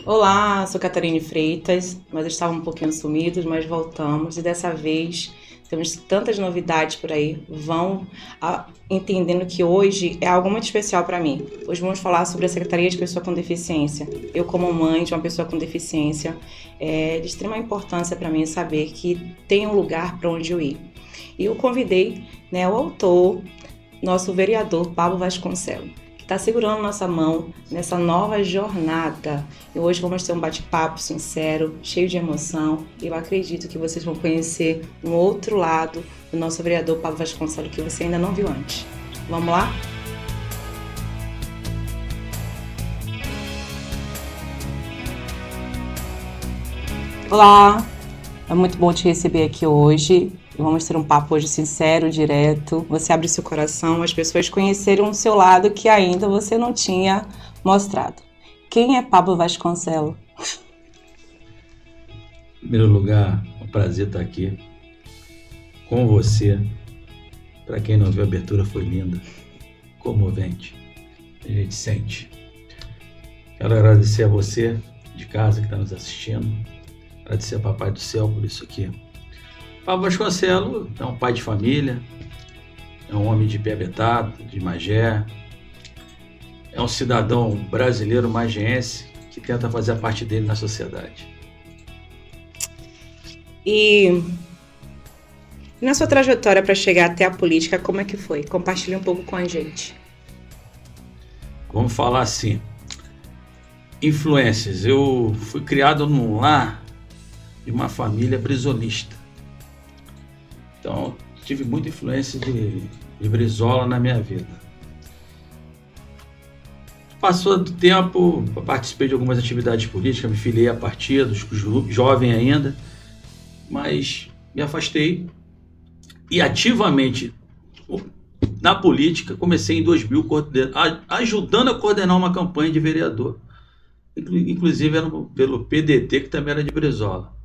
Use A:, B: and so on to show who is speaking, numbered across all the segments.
A: Olá, sou Catarine Freitas. Nós estávamos um pouquinho sumidos, mas voltamos e dessa vez temos tantas novidades por aí. Entendendo que hoje é algo muito especial para mim. Hoje vamos falar sobre a Secretaria de Pessoa com Deficiência. Eu, como mãe de uma pessoa com deficiência, é de extrema importância para mim saber que tem um lugar para onde eu ir. E eu convidei, o autor, nosso vereador Pablo Vasconcelos, está segurando nossa mão nessa nova jornada. E hoje vamos ter um bate-papo sincero, cheio de emoção. E eu acredito que vocês vão conhecer um outro lado do nosso vereador Pablo Vasconcelos que você ainda não viu antes. Vamos lá? Olá, é muito bom te receber aqui hoje. Vamos ter um papo hoje sincero, direto. Você abre seu coração, as pessoas conheceram o seu lado que ainda você não tinha mostrado. Quem é Pablo Vasconcelos?
B: Em primeiro lugar, é um prazer estar aqui com você. Para quem não viu, a abertura foi linda, comovente. A gente sente. Quero agradecer a você de casa que está nos assistindo. Agradecer a Papai do Céu por isso aqui. Pablo Vasconcelos é um pai de família, é um homem de Piabetá, de Magé, é um cidadão brasileiro magiense que tenta fazer a parte dele na sociedade.
A: E na sua trajetória para chegar até a política, como é que foi? Compartilhe um pouco com a gente.
B: Vamos falar assim, influências. Eu fui criado num lar de uma família brisolista. Então, tive muita influência de Brizola na minha vida. Passou do tempo, participei de algumas atividades políticas, me filiei a partidos, jovem ainda, mas me afastei e ativamente na política comecei em 2000 ajudando a coordenar uma campanha de vereador. Inclusive era pelo PDT, que também era de Brizola.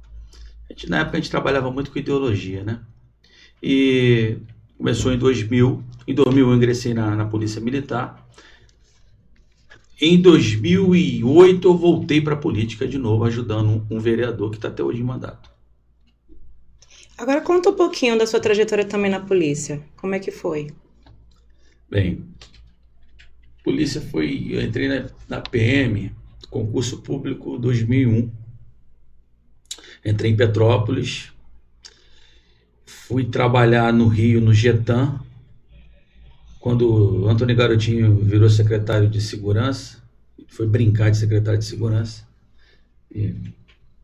B: Na época a gente trabalhava muito com ideologia, né? E começou em 2000. Em 2000 eu ingressei na Polícia Militar. Em 2008 eu voltei para a política de novo, ajudando um vereador que está até hoje em mandato.
A: Agora conta um pouquinho da sua trajetória também na polícia. Como é que foi?
B: Bem, polícia eu entrei na PM, concurso público 2001. Entrei em Petrópolis. Fui trabalhar no Rio, no Getan, quando o Antônio Garotinho virou secretário de segurança, foi brincar de secretário de segurança, e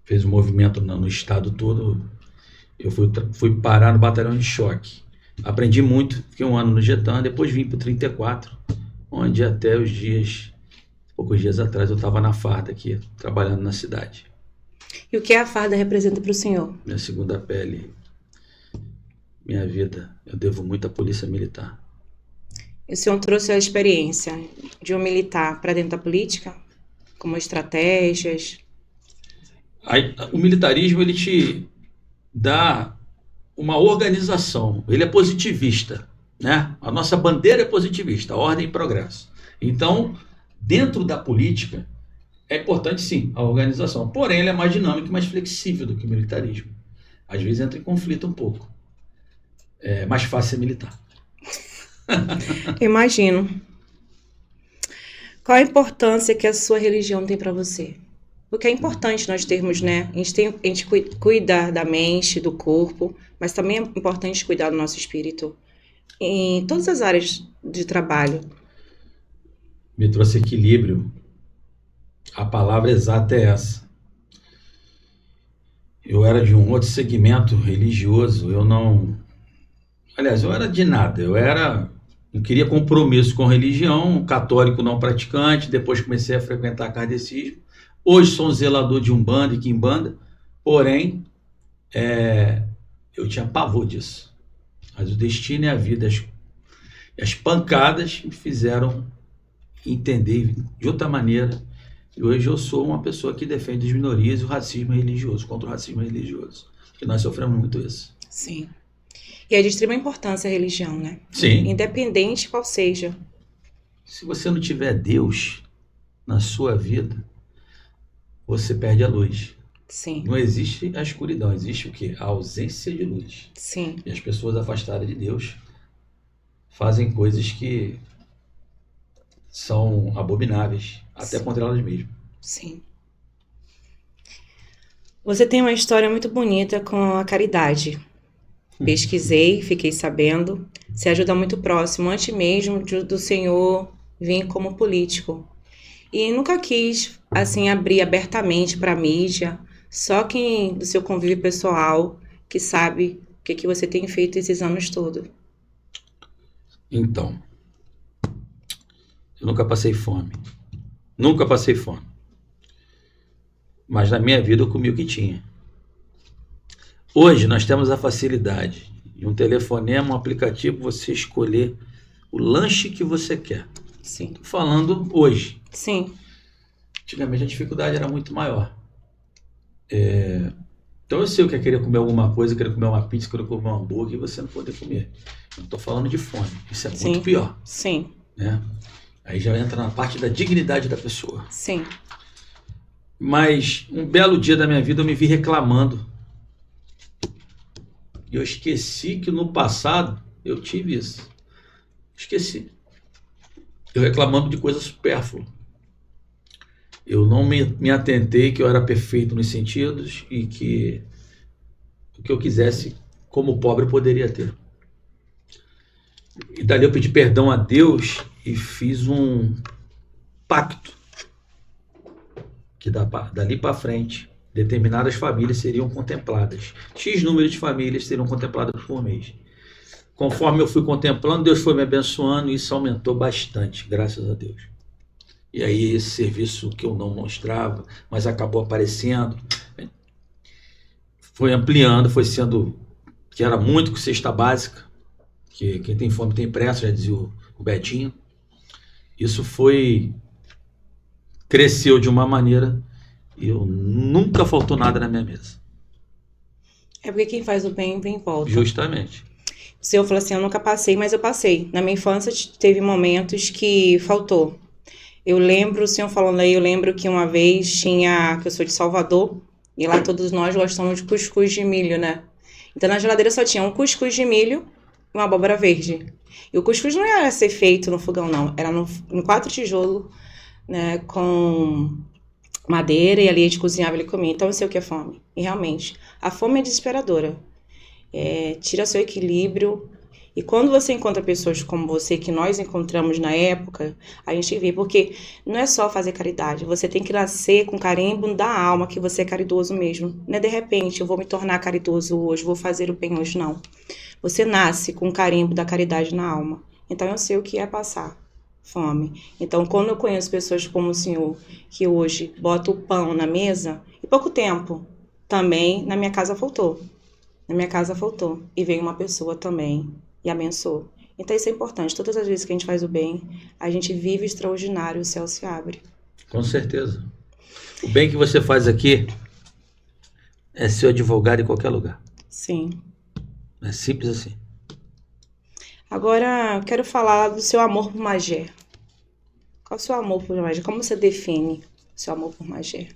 B: fez um movimento no estado todo. Eu fui parar no batalhão de choque. Aprendi muito, fiquei um ano no Getan, depois vim para o 34, onde até poucos dias atrás, eu estava na farda aqui, trabalhando na cidade.
A: E o que a farda representa para o senhor?
B: Minha segunda pele. Minha vida, eu devo muito à Polícia Militar.
A: E o senhor trouxe a experiência de um militar para dentro da política? Como estratégias?
B: O militarismo, ele te dá uma organização, ele é positivista, né? A nossa bandeira é positivista, ordem e progresso. Então, dentro da política, é importante sim a organização, porém ele é mais dinâmico e mais flexível do que o militarismo. Às vezes entra em conflito um pouco. É mais fácil ser militar.
A: Imagino. Qual a importância que a sua religião tem para você? Porque é importante nós termos, né? A gente cuida da mente, do corpo, mas também é importante cuidar do nosso espírito em todas as áreas de trabalho.
B: Me trouxe equilíbrio. A palavra exata é essa. Eu era de um outro segmento religioso, Aliás, eu era de nada, não queria compromisso com religião, católico não praticante, depois comecei a frequentar kardecismo. Hoje sou um zelador de Umbanda e Quimbanda, porém, eu tinha pavor disso. Mas o destino e a vida, as pancadas me fizeram entender de outra maneira. E hoje eu sou uma pessoa que defende as minorias e o racismo religioso, contra o racismo religioso. Porque nós sofremos muito isso.
A: Sim. E é de extrema importância a religião, né?
B: Sim.
A: Independente qual seja.
B: Se você não tiver Deus na sua vida, você perde a luz.
A: Sim,
B: Não existe a escuridão, existe o quê? A ausência de luz.
A: sim,
B: E as pessoas afastadas de Deus fazem coisas que são abomináveis, até
A: sim,
B: contra elas mesmas.
A: sim. Você tem uma história muito bonita com a caridade. Pesquisei, fiquei sabendo. Se ajuda muito próximo, antes mesmo do senhor vir como político. E nunca quis, assim, abrir abertamente para a mídia. Só quem do seu convívio pessoal que sabe o que você tem feito esses anos todos.
B: Então, eu nunca passei fome. Nunca passei fome. Mas na minha vida eu comi o que tinha. Hoje nós temos a facilidade de um telefonema, um aplicativo, você escolher o lanche que você quer.
A: Sim,
B: Tô falando hoje.
A: sim,
B: Antigamente a dificuldade era muito maior. Então eu sei o que é querer comer alguma coisa, querer comer uma pizza, querer comer um hambúrguer e você não poder comer. Eu não estou falando de fome. Isso é muito
A: sim,
B: pior.
A: sim,
B: Né? Aí já entra na parte da dignidade da pessoa.
A: sim,
B: Mas um belo dia da minha vida eu me vi reclamando. E eu esqueci que no passado eu tive isso. Esqueci. Eu reclamando de coisa supérflua. Eu não me atentei que eu era perfeito nos sentidos e que o que eu quisesse como pobre eu poderia ter. E dali eu pedi perdão a Deus e fiz um pacto que dali para frente determinadas famílias seriam contempladas. X número de famílias seriam contempladas por mês. Conforme eu fui contemplando, Deus foi me abençoando e isso aumentou bastante, graças a Deus. E aí esse serviço que eu não mostrava, mas acabou aparecendo, foi ampliando, foi sendo, que era muito com cesta básica, que quem tem fome tem pressa, já dizia o Betinho. Isso cresceu de uma maneira e eu nunca faltou nada na minha mesa.
A: É porque quem faz o bem vem em volta.
B: Justamente.
A: O senhor falou assim, eu nunca passei, mas eu passei. Na minha infância teve momentos que faltou. Eu lembro, o senhor falando aí, eu lembro que uma vez tinha, que eu sou de Salvador, e lá todos nós gostamos de cuscuz de milho, né? Então na geladeira só tinha um cuscuz de milho e uma abóbora verde. E o cuscuz não era ser feito no fogão, não. Era em 4 tijolos, né, com madeira, e ali a gente cozinhava e ele comia. Então eu sei o que é fome. E realmente, a fome é desesperadora. Tira seu equilíbrio. E quando você encontra pessoas como você, que nós encontramos na época, a gente vê, porque não é só fazer caridade, você tem que nascer com carimbo da alma que você é caridoso mesmo. Não é de repente, eu vou me tornar caridoso hoje, vou fazer o bem hoje, não. Você nasce com o carimbo da caridade na alma. Então eu sei o que é passar fome. Então quando eu conheço pessoas como o senhor, que hoje bota o pão na mesa, em pouco tempo, também na minha casa faltou. Na minha casa faltou. E veio uma pessoa também e abençoou. Então isso é importante. Todas as vezes que a gente faz o bem, a gente vive extraordinário, o céu se abre.
B: Com certeza. O bem que você faz aqui é ser advogado em qualquer lugar.
A: Sim.
B: É simples assim.
A: Agora, eu quero falar do seu amor por Magé. Qual é o seu amor por Magé? Como você define o seu amor por Magé?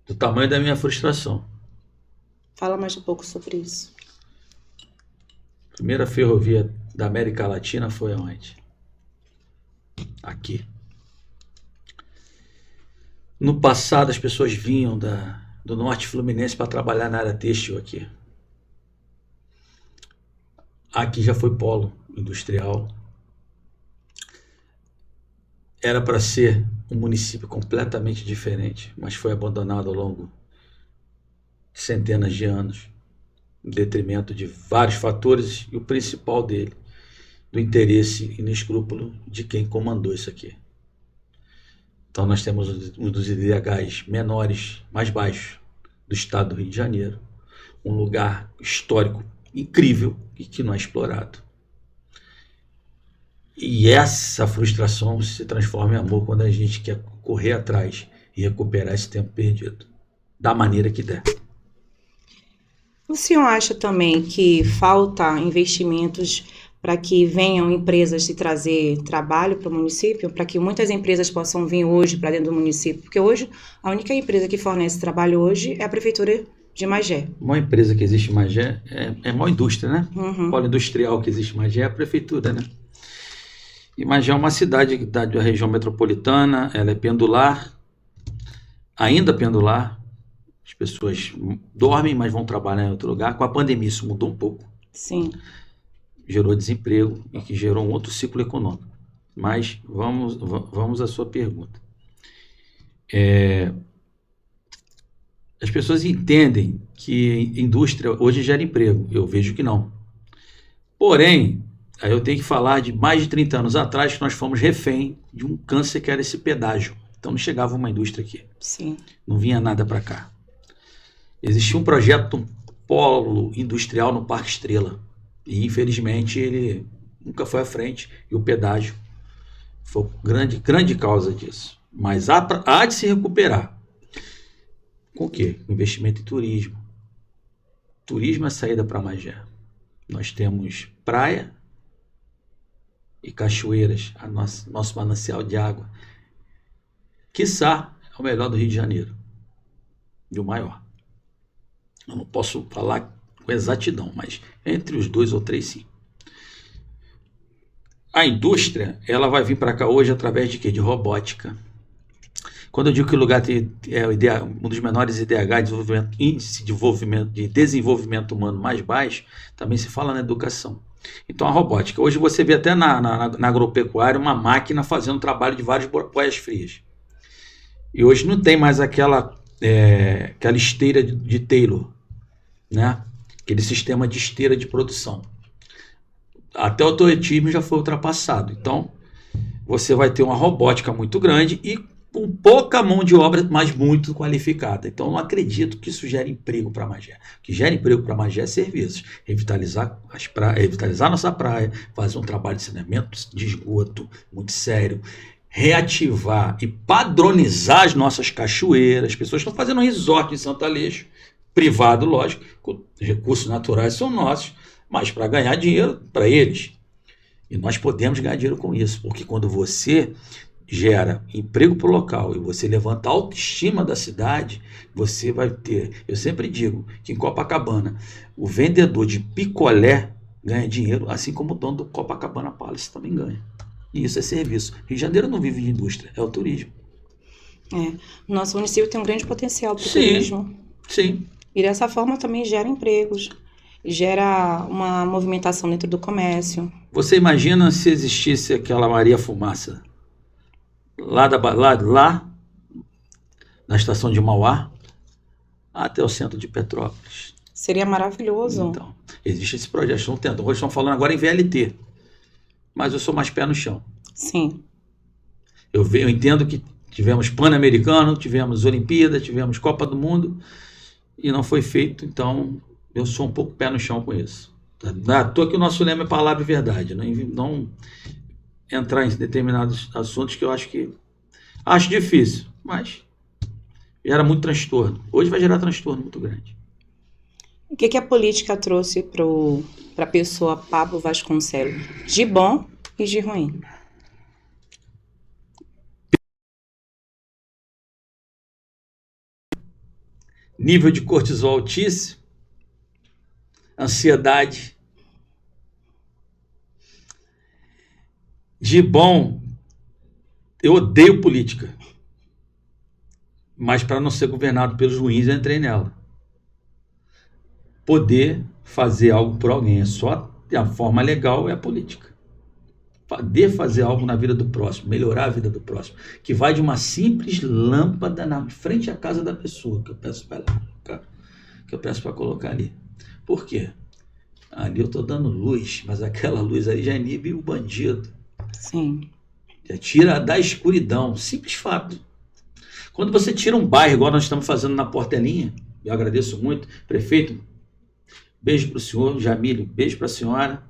B: Do tamanho da minha frustração.
A: Fala mais um pouco sobre isso.
B: A primeira ferrovia da América Latina foi aonde? Aqui. No passado, as pessoas vinham do norte fluminense para trabalhar na área têxtil aqui. Aqui já foi polo industrial. Era para ser um município completamente diferente, mas foi abandonado ao longo de centenas de anos, em detrimento de vários fatores, e o principal dele, do interesse inescrúpulo de quem comandou isso aqui. Então nós temos um dos IDHs menores, mais baixos, do estado do Rio de Janeiro, um lugar histórico incrível e que não é explorado. E essa frustração se transforma em amor quando a gente quer correr atrás e recuperar esse tempo perdido, da maneira que der.
A: O senhor acha também que falta investimentos para que venham empresas e trazer trabalho para o município, para que muitas empresas possam vir hoje para dentro do município, porque hoje a única empresa que fornece trabalho hoje é a Prefeitura de Magé.
B: Uma empresa que existe em Magé é a maior indústria, né?
A: Uhum.
B: Polo industrial que existe em Magé é a prefeitura, né? E Magé é uma cidade da região metropolitana, ela é pendular, ainda pendular. As pessoas dormem, mas vão trabalhar em outro lugar. Com a pandemia isso mudou um pouco.
A: Sim.
B: Gerou desemprego e que gerou um outro ciclo econômico. Mas vamos à sua pergunta. As pessoas entendem que indústria hoje gera emprego. Eu vejo que não. Porém, aí eu tenho que falar de mais de 30 anos atrás que nós fomos refém de um câncer que era esse pedágio. Então não chegava uma indústria aqui.
A: Sim.
B: Não vinha nada para cá. Existia um projeto, um polo industrial no Parque Estrela. E infelizmente ele nunca foi à frente. E o pedágio foi grande causa disso. Mas há de se recuperar. Com o quê? Investimento em turismo. Turismo é saída para Magé. Nós temos praia e cachoeiras, nosso manancial de água. Quiçá é o melhor do Rio de Janeiro. E o maior. Eu não posso falar com exatidão, mas entre os 2 ou 3 sim. A indústria, ela vai vir para cá hoje através de quê? De robótica. Quando eu digo que o lugar é um dos menores IDH, índice de desenvolvimento humano mais baixo, também se fala na educação. Então a robótica. Hoje você vê até na agropecuária uma máquina fazendo trabalho de várias boias frias. E hoje não tem mais aquela esteira de Taylor, né? Aquele sistema de esteira de produção. Até o automatismo já foi ultrapassado. Então você vai ter uma robótica muito grande e com pouca mão de obra, mas muito qualificada. Então, eu não acredito que isso gere emprego para Magé. O que gera emprego para Magé é serviços. Revitalizar revitalizar nossa praia, fazer um trabalho de saneamento de esgoto muito sério, reativar e padronizar as nossas cachoeiras. As pessoas estão fazendo um resort em Santo Aleixo, privado, lógico, recursos naturais são nossos, mas para ganhar dinheiro para eles. E nós podemos ganhar dinheiro com isso, porque quando você gera emprego para o local e você levanta a autoestima da cidade, você vai ter... Eu sempre digo que em Copacabana, o vendedor de picolé ganha dinheiro, assim como o dono do Copacabana Palace também ganha. E isso é serviço. Rio de Janeiro não vive de indústria, é o turismo.
A: O nosso município tem um grande potencial para o turismo.
B: Sim.
A: E dessa forma também gera empregos, gera uma movimentação dentro do comércio.
B: Você imagina se existisse aquela Maria Fumaça lá na estação de Mauá até o centro de Petrópolis.
A: Seria maravilhoso.
B: Então, existe esse projeto. Hoje estão falando agora em VLT, mas eu sou mais pé no chão.
A: Sim.
B: Eu entendo que tivemos Pan-Americano, tivemos Olimpíada, tivemos Copa do Mundo e não foi feito, então eu sou um pouco pé no chão com isso. À toa que o nosso lema é palavra e verdade, não entrar em determinados assuntos que eu acho difícil, mas gera muito transtorno. Hoje vai gerar transtorno muito grande.
A: O que a política trouxe para a pessoa Pablo Vasconcelos? De bom e de ruim?
B: Nível de cortisol altíssimo, ansiedade. De bom, eu odeio política, mas para não ser governado pelos ruins, eu entrei nela. Poder fazer algo por alguém, a forma legal é a política. Poder fazer algo na vida do próximo, melhorar a vida do próximo, que vai de uma simples lâmpada na frente à casa da pessoa, que eu peço para colocar ali. Por quê? Ali eu estou dando luz, mas aquela luz aí já inibe o bandido.
A: Sim.
B: Já tira da escuridão, simples fato. Quando você tira um bairro, igual nós estamos fazendo na Portelinha, eu agradeço muito, prefeito, beijo para o senhor, Jamílio, beijo para a senhora.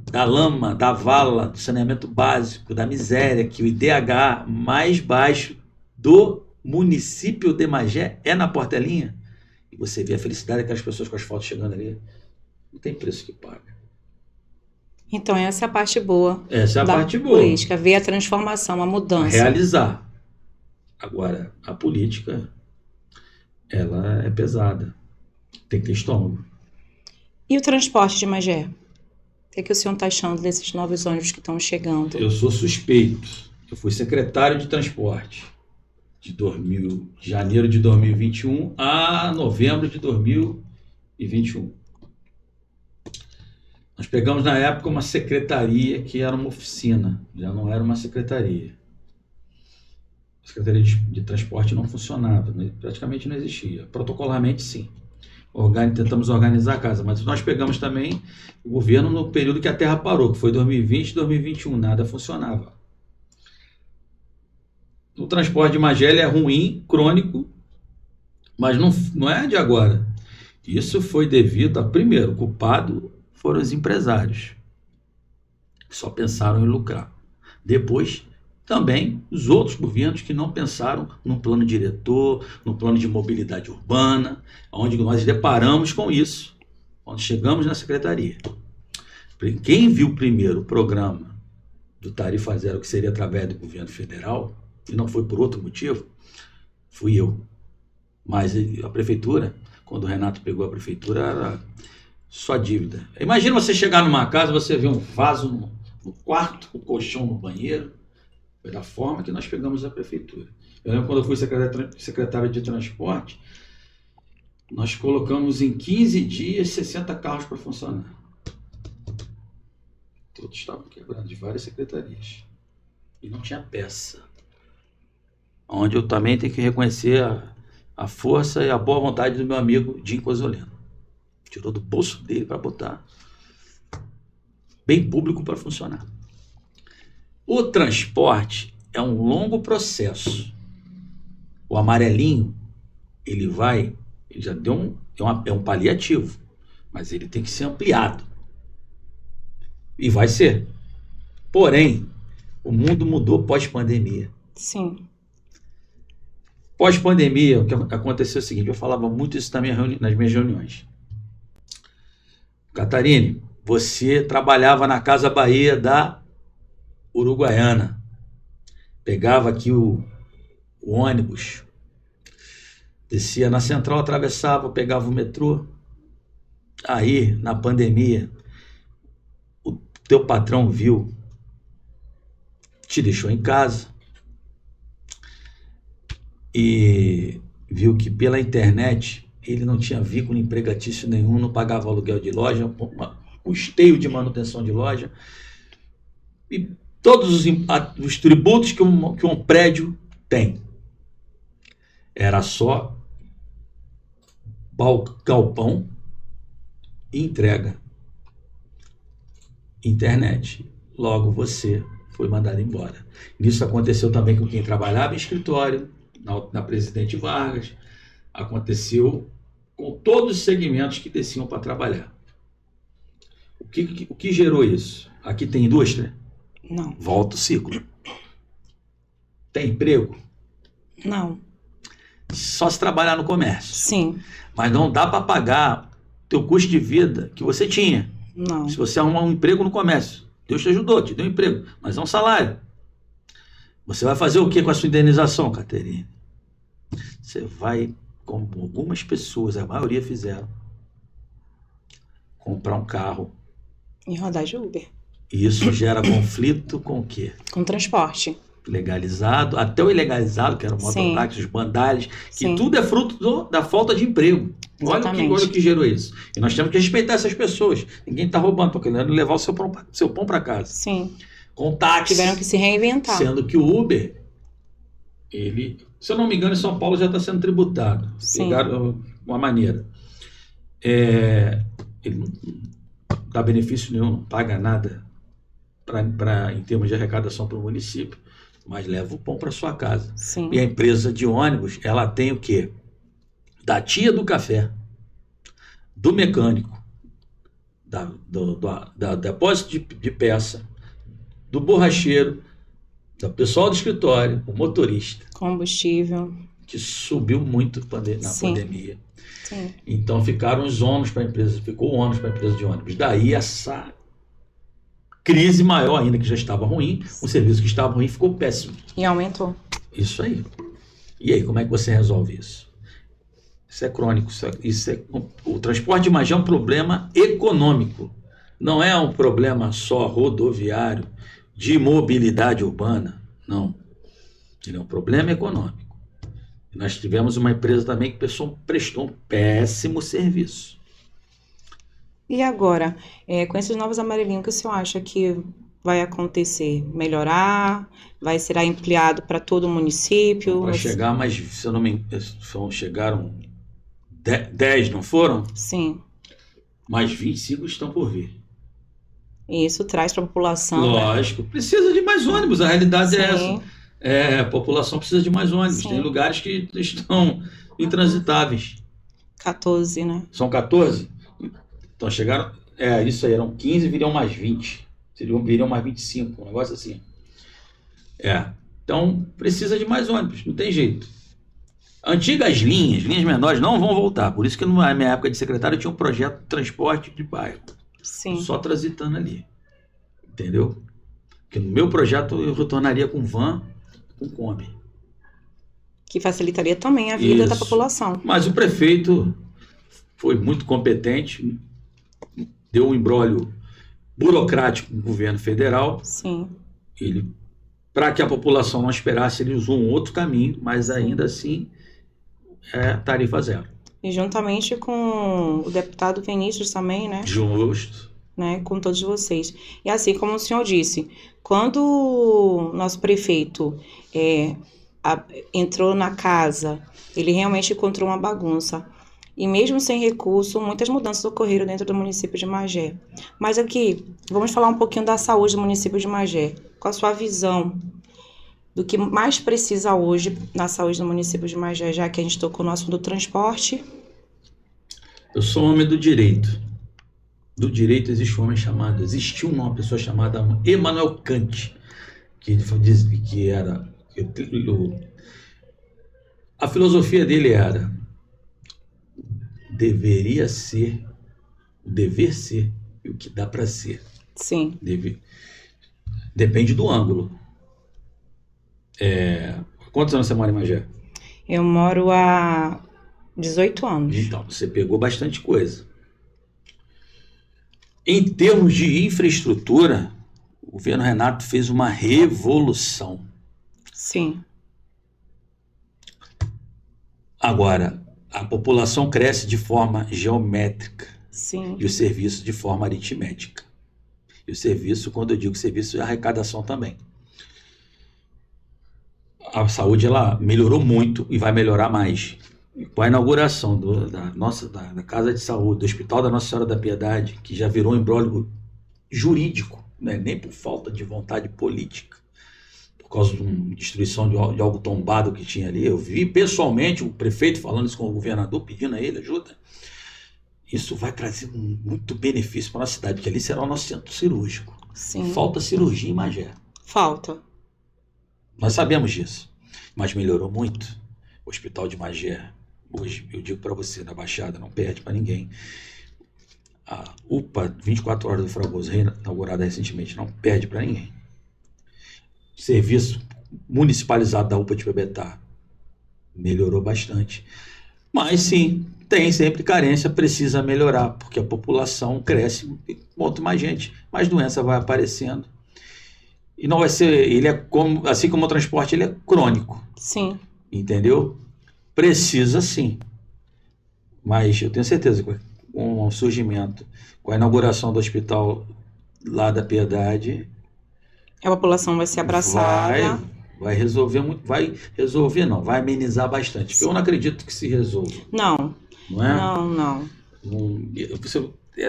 B: Da lama, da vala, do saneamento básico, da miséria, que o IDH mais baixo do município de Magé é na Portelinha. E você vê a felicidade daquelas pessoas com as fotos chegando ali. não tem preço que paga.
A: Então, essa é a parte boa
B: Essa é a
A: da
B: parte boa.
A: política, ver a transformação, a mudança.
B: Realizar. Agora, a política, ela é pesada. Tem que ter estômago.
A: E o transporte de Magé? O que o senhor está achando desses novos ônibus que estão chegando?
B: Eu sou suspeito. Eu fui secretário de transporte de janeiro de 2021 a novembro de 2021. Nós pegamos na época uma secretaria que era uma oficina, já não era uma secretaria. A secretaria de transporte não funcionava, praticamente não existia. Protocolarmente, sim. Tentamos organizar a casa, mas nós pegamos também o governo no período que a Terra parou, que foi 2020 e 2021, nada funcionava. O transporte de Magé é ruim, crônico, mas não é de agora. Isso foi devido a, primeiro, o culpado foram os empresários, que só pensaram em lucrar. Depois, também os outros governos que não pensaram no plano diretor, no plano de mobilidade urbana, onde nós deparamos com isso, quando chegamos na secretaria. Quem viu primeiro o programa do Tarifa Zero, que seria através do governo federal, e não foi por outro motivo, fui eu. Mas a prefeitura, quando o Renato pegou a prefeitura, era só dívida. Imagina você chegar numa casa, você vê um vaso no quarto, um colchão no banheiro. Foi da forma que nós pegamos a prefeitura. Eu lembro quando eu fui secretário de transporte, nós colocamos em 15 dias 60 carros para funcionar. Todos estavam quebrados, de várias secretarias. E não tinha peça. Onde eu também tenho que reconhecer a força e a boa vontade do meu amigo Jim Cosoleno. Tirou do bolso dele para botar bem público para funcionar. O transporte é um longo processo. O amarelinho, ele já deu é um paliativo, mas ele tem que ser ampliado. E vai ser. Porém, o mundo mudou pós-pandemia.
A: Sim.
B: Pós-pandemia, o que aconteceu é o seguinte, eu falava muito isso nas minhas reuniões. Catarine, você trabalhava na Casa Bahia da Uruguaiana. Pegava aqui o ônibus, descia na Central, atravessava, pegava o metrô. Aí, na pandemia, o teu patrão viu, te deixou em casa e viu que pela internet ele não tinha vínculo empregatício nenhum, não pagava aluguel de loja, custeio de manutenção de loja e todos os tributos que um prédio tem. Era só galpão e entrega. Internet. Logo você foi mandado embora. Isso aconteceu também com quem trabalhava em escritório, na Presidente Vargas. Aconteceu com todos os segmentos que desciam para trabalhar. O que gerou isso? Aqui tem indústria?
A: Não.
B: Volta o ciclo. Tem emprego?
A: Não.
B: Só se trabalhar no comércio.
A: Sim.
B: Mas não dá para pagar teu custo de vida que você tinha.
A: Não.
B: Se você arrumar um emprego no comércio, Deus te ajudou, te deu um emprego, mas é um salário. Você vai fazer o que com a sua indenização, Caterine? Você vai, como algumas pessoas, a maioria fizeram, comprar um carro.
A: E rodar de Uber.
B: E isso gera conflito com o quê?
A: Com transporte.
B: Legalizado, até o ilegalizado, que era o mototáxi, os bandalhos, que
A: Sim.
B: tudo é fruto da falta de emprego. Olha o que gerou isso. E nós temos que respeitar essas pessoas. Ninguém está roubando, está querendo levar o seu pão para casa.
A: Sim.
B: Com táxi.
A: Tiveram que se reinventar.
B: Sendo que o Uber, se eu não me engano, em São Paulo já está sendo tributado.
A: Sim.
B: Pegaram uma maneira. Ele não dá benefício nenhum, não paga nada em termos de arrecadação para o município, mas leva o pão para sua casa.
A: Sim.
B: E a empresa de ônibus, ela tem o quê? Da tia do café, do mecânico, da depósito de peça, do borracheiro, do pessoal do escritório, o motorista.
A: Combustível.
B: que subiu muito na
A: Sim.
B: pandemia.
A: Sim.
B: Então ficaram os ônus para a empresa, ficou o ônus para a empresa de ônibus. Daí essa crise maior ainda, que já estava ruim, o serviço que estava ruim ficou péssimo.
A: E aumentou.
B: Isso aí. E aí, como é que você resolve isso? Isso é crônico. O transporte de Magé é um problema econômico. Não é um problema só rodoviário, de mobilidade urbana. Não. Ele é um problema econômico. E nós tivemos uma empresa também que prestou um péssimo serviço.
A: E agora, com esses novos amarelinhos, o que o senhor acha que vai acontecer? Melhorar? Vai ser ampliado para todo o município?
B: Para chegar, mas se eu não me engano, chegaram 10, não foram?
A: Sim.
B: Mais 25 estão por vir.
A: E isso traz para a população.
B: Lógico, precisa de mais ônibus, a realidade é
A: Sim.
B: essa. A população precisa de mais ônibus.
A: Sim.
B: Tem lugares que estão intransitáveis.
A: 14, né?
B: São 14? Então chegaram. Isso aí, eram 15, viriam mais 20. Viriam mais 25, um negócio assim. Então precisa de mais ônibus, não tem jeito. Antigas linhas menores não vão voltar. Por isso que na minha época de secretário eu tinha um projeto de transporte de bairro.
A: Sim.
B: Só transitando ali. Entendeu? Porque no meu projeto eu retornaria com van, com Kombi.
A: Que facilitaria também a vida da
B: Isso.
A: população.
B: Mas o prefeito foi muito competente, deu um imbróglio burocrático com o governo federal.
A: Sim.
B: Para que a população não esperasse, ele usou um outro caminho, mas ainda assim tarifa zero.
A: E juntamente com o deputado Vinícius também, né?
B: Justo.
A: Né, com todos vocês. E assim como o senhor disse, quando o nosso prefeito entrou na casa, ele realmente encontrou uma bagunça. E mesmo sem recurso, muitas mudanças ocorreram dentro do município de Magé. Mas aqui, vamos falar um pouquinho da saúde do município de Magé. Qual a sua visão do que mais precisa hoje na saúde do município de Magé, já que a gente tocou no assunto do transporte?
B: Eu sou homem do direito. Do direito existiu uma pessoa chamada Immanuel Kant, que diz que era... A filosofia dele era: deveria ser, o dever ser e o que dá para ser.
A: Sim.
B: Depende do ângulo. Quantos anos você mora em Magé?
A: Eu moro há 18 anos.
B: Então, você pegou bastante coisa. Em termos de infraestrutura, o governo Renato fez uma revolução.
A: Sim.
B: Agora, a população cresce de forma geométrica.
A: Sim.
B: E o serviço de forma aritmética. E o serviço, quando eu digo serviço, é arrecadação também. A saúde ela melhorou muito e vai melhorar mais. Com a inauguração da Casa de Saúde, do Hospital da Nossa Senhora da Piedade, que já virou um imbróglio jurídico, né? Nem por falta de vontade política, por causa de uma destruição de algo tombado que tinha ali. Eu vi pessoalmente o prefeito falando isso com o governador, pedindo a ele ajuda. Isso vai trazer muito benefício para a nossa cidade, porque ali será o nosso centro cirúrgico.
A: Sim.
B: Falta cirurgia em Magé.
A: Falta.
B: Nós sabemos disso, mas melhorou muito. O Hospital de Magé, hoje, eu digo para você, na Baixada, não perde para ninguém. A UPA 24 horas do Fragoso, inaugurada recentemente, não perde para ninguém. Serviço municipalizado da UPA de Pebetá melhorou bastante. Mas sim, tem sempre carência, precisa melhorar, porque a população cresce, quanto mais gente, mais doença vai aparecendo. E não vai ser, assim como o transporte, ele é crônico.
A: Sim.
B: Entendeu? Precisa sim. Mas eu tenho certeza que com o surgimento, com a inauguração do hospital lá da Piedade,
A: a população vai ser abraçada.
B: Vai resolver muito, vai amenizar bastante. Porque eu não acredito que se resolva.
A: Não.
B: Não é?
A: Não.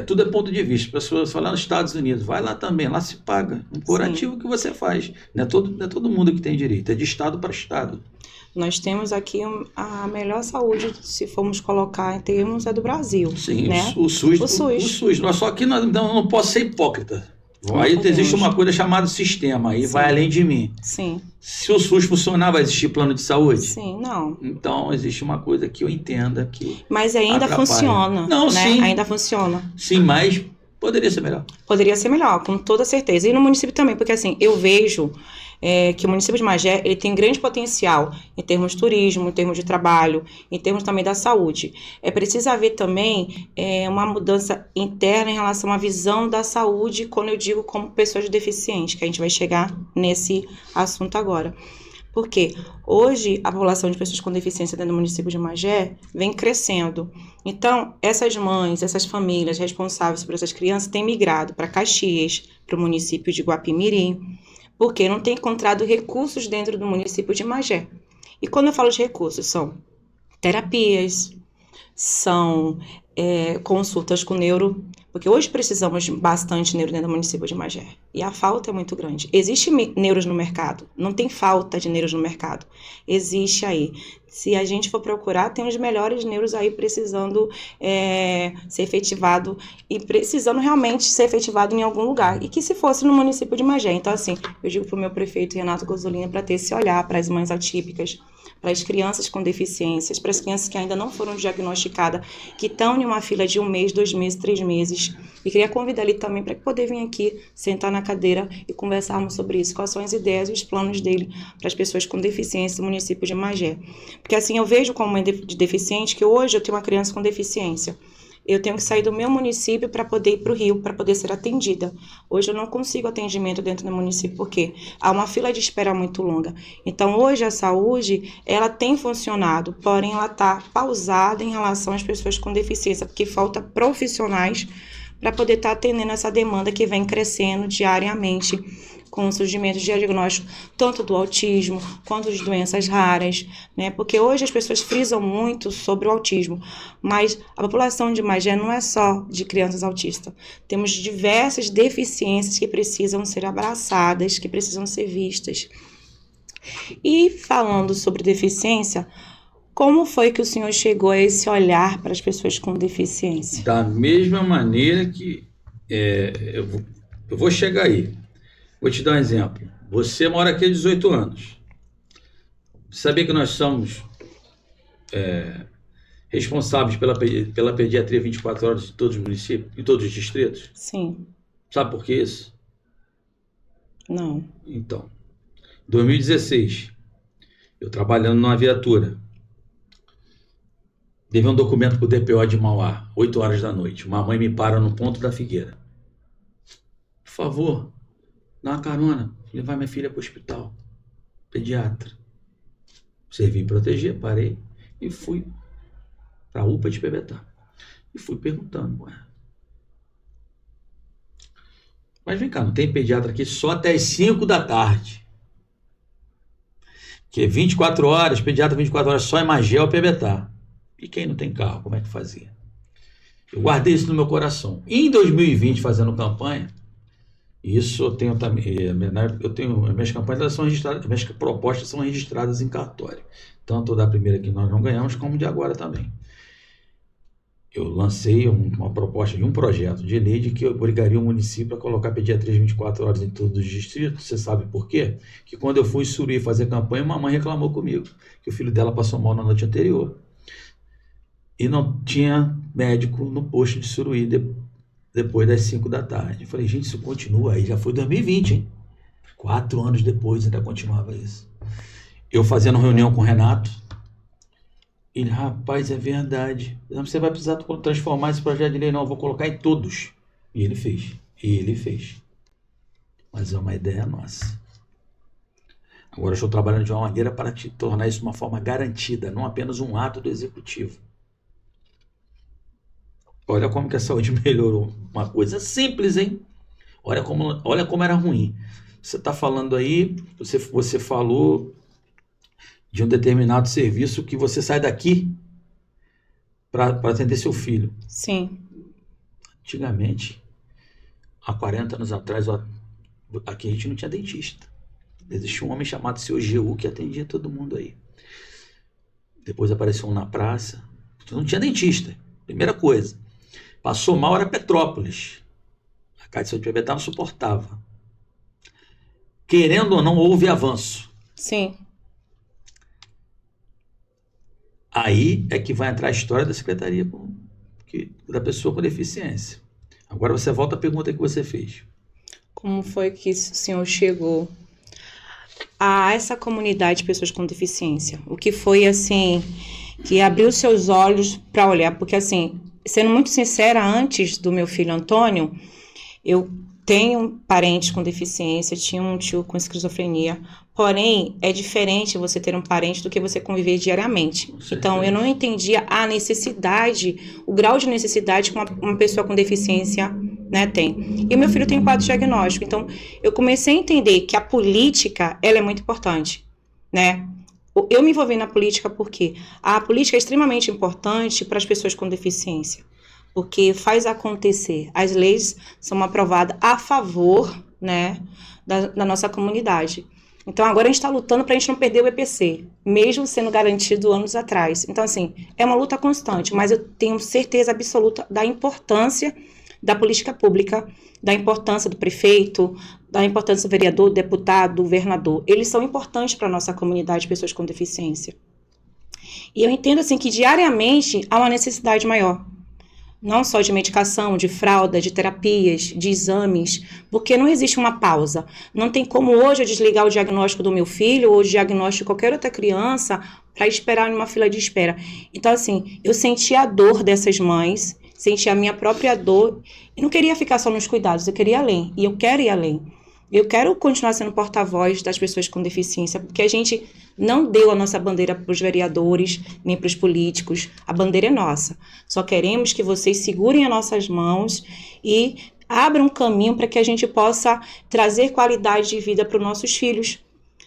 B: Tudo é ponto de vista. As pessoas falam nos Estados Unidos, vai lá também, lá se paga. Um curativo que você faz. Não é todo mundo que tem direito, é de estado para estado.
A: Nós temos aqui a melhor saúde, se formos colocar em termos, é do Brasil.
B: Sim,
A: né?
B: o SUS. Só que não posso ser hipócrita. Aí existe uma coisa chamada sistema, aí vai além de mim.
A: Sim.
B: Se o SUS funcionar, vai existir plano de saúde?
A: Sim, não.
B: Então, existe uma coisa que eu entenda que
A: Mas ainda
B: atrapalha.
A: Funciona.
B: Não,
A: né?
B: sim.
A: Ainda funciona.
B: Sim, mas poderia ser melhor.
A: Poderia ser melhor, com toda certeza. E no município também, porque assim, eu vejo que o município de Magé, ele tem grande potencial em termos de turismo, em termos de trabalho, em termos também da saúde. É preciso haver também uma mudança interna em relação à visão da saúde, quando eu digo como pessoas deficientes, que a gente vai chegar nesse assunto agora. Porque hoje a população de pessoas com deficiência dentro do município de Magé vem crescendo. Então, essas mães, essas famílias responsáveis por essas crianças têm migrado para Caxias, para o município de Guapimirim, porque não tem encontrado recursos dentro do município de Magé. E quando eu falo de recursos, são terapias, são consultas com neuro, porque hoje precisamos bastante de neuro dentro do município de Magé. E a falta é muito grande. Existe neuros no mercado. Não tem falta de neuros no mercado. Existe aí. Se a gente for procurar, tem os melhores neuros aí precisando ser efetivado e precisando realmente ser efetivado em algum lugar. E que se fosse no município de Magé. Então, assim, eu digo para o meu prefeito, Renato Gozolina, para ter esse olhar para as mães atípicas, para as crianças com deficiências, para as crianças que ainda não foram diagnosticadas, que estão em uma fila de 1 mês, 2 meses, 3 meses. E queria convidar ele também para poder vir aqui, sentar na cadeira e conversarmos sobre isso. Quais são as ideias e os planos dele para as pessoas com deficiência do município de Magé. Porque assim, eu vejo como mãe de deficiente que hoje eu tenho uma criança com deficiência. Eu tenho que sair do meu município para poder ir para o Rio, para poder ser atendida. Hoje eu não consigo atendimento dentro do município, porque há uma fila de espera muito longa. Então, hoje a saúde, ela tem funcionado, porém ela está pausada em relação às pessoas com deficiência, porque falta profissionais para poder estar atendendo essa demanda que vem crescendo diariamente com o surgimento de diagnóstico tanto do autismo quanto de doenças raras, né? Porque hoje as pessoas frisam muito sobre o autismo, mas a população de Magé não é só de crianças autistas. Temos diversas deficiências que precisam ser abraçadas, que precisam ser vistas. E falando sobre deficiência, como foi que o senhor chegou a esse olhar para as pessoas com deficiência?
B: Da mesma maneira que eu vou chegar aí. Vou te dar um exemplo. Você mora aqui há 18 anos. Sabia que nós somos responsáveis pela pediatria 24 horas em todos os municípios, em todos os distritos?
A: Sim.
B: Sabe por que isso?
A: Não.
B: Então, em 2016, eu trabalhando numa viatura, levei um documento para o DPO de Mauá, 8 horas da noite. Uma mãe me para no ponto da Figueira. Por favor, dá uma carona, levar minha filha para o hospital. Pediatra. Servi em proteger, parei e fui para a UPA de Pebetá. E fui perguntando, mas vem cá, não tem pediatra aqui só até as 5 da tarde. Que 24 horas, pediatra 24 horas só em Magé ou Pebetá. E quem não tem carro, como é que fazia? Eu guardei isso no meu coração. E em 2020, fazendo campanha, isso eu tenho também, minhas campanhas elas são registradas, minhas propostas são registradas em cartório. Tanto da primeira que nós não ganhamos, como de agora também. Eu lancei uma proposta de um projeto de lei de que obrigaria o município a colocar pediatria 24 horas em todos os distritos. Você sabe por quê? Que quando eu fui em Suruí fazer campanha, uma mãe reclamou comigo que o filho dela passou mal na noite anterior. E não tinha médico no posto de Suruí depois das 5 da tarde. Eu falei, gente, isso continua aí. Já foi 2020, hein? 4 anos depois ainda continuava isso. Eu fazendo reunião com o Renato. Ele, rapaz, é verdade. Você vai precisar transformar esse projeto de lei. Não, eu vou colocar em todos. E ele fez. Mas é uma ideia nossa. Agora eu estou trabalhando de uma maneira para te tornar isso uma forma garantida, não apenas um ato do executivo. Olha como que a saúde melhorou. Uma coisa simples, hein? Olha como era ruim. Você está falando aí, você falou de um determinado serviço que você sai daqui para atender seu filho.
A: Sim.
B: Antigamente, há 40 anos atrás, aqui a gente não tinha dentista. Existia um homem chamado Seu GU que atendia todo mundo aí. Depois apareceu um na praça. Não tinha dentista. Primeira coisa. Passou mal, era Petrópolis. Casa de Saúde Suplementar não suportava. Querendo ou não, houve avanço.
A: Sim.
B: Aí é que vai entrar a história da secretaria da pessoa com deficiência. Agora você volta à pergunta que você fez.
A: Como foi que o senhor chegou a essa comunidade de pessoas com deficiência? O que foi, assim, que abriu seus olhos para olhar? Porque, assim, sendo muito sincera, antes do meu filho Antônio, eu tenho parentes com deficiência, tinha um tio com esquizofrenia, porém, é diferente você ter um parente do que você conviver diariamente. Então, eu não entendia a necessidade, o grau de necessidade que uma pessoa com deficiência, né, tem. E meu filho tem quadro diagnóstico, então eu comecei a entender que a política, ela é muito importante, né? Eu me envolvi na política porque a política é extremamente importante para as pessoas com deficiência, porque faz acontecer. As leis são aprovadas a favor, né, da nossa comunidade. Então, agora a gente está lutando para a gente não perder o EPC, mesmo sendo garantido anos atrás. Então, assim, é uma luta constante, mas eu tenho certeza absoluta da importância da política pública, da importância do prefeito, da importância do vereador, do deputado, do governador. Eles são importantes para a nossa comunidade de pessoas com deficiência. E eu entendo, assim, que diariamente há uma necessidade maior. Não só de medicação, de fralda, de terapias, de exames, porque não existe uma pausa. Não tem como hoje eu desligar o diagnóstico do meu filho ou o diagnóstico de qualquer outra criança para esperar numa fila de espera. Então, assim, eu senti a dor dessas mães, senti a minha própria dor e não queria ficar só nos cuidados, eu queria ir além. E eu quero ir além. Eu quero continuar sendo porta-voz das pessoas com deficiência, porque a gente não deu a nossa bandeira para os vereadores, nem para os políticos. A bandeira é nossa. Só queremos que vocês segurem as nossas mãos e abram um caminho para que a gente possa trazer qualidade de vida para os nossos filhos.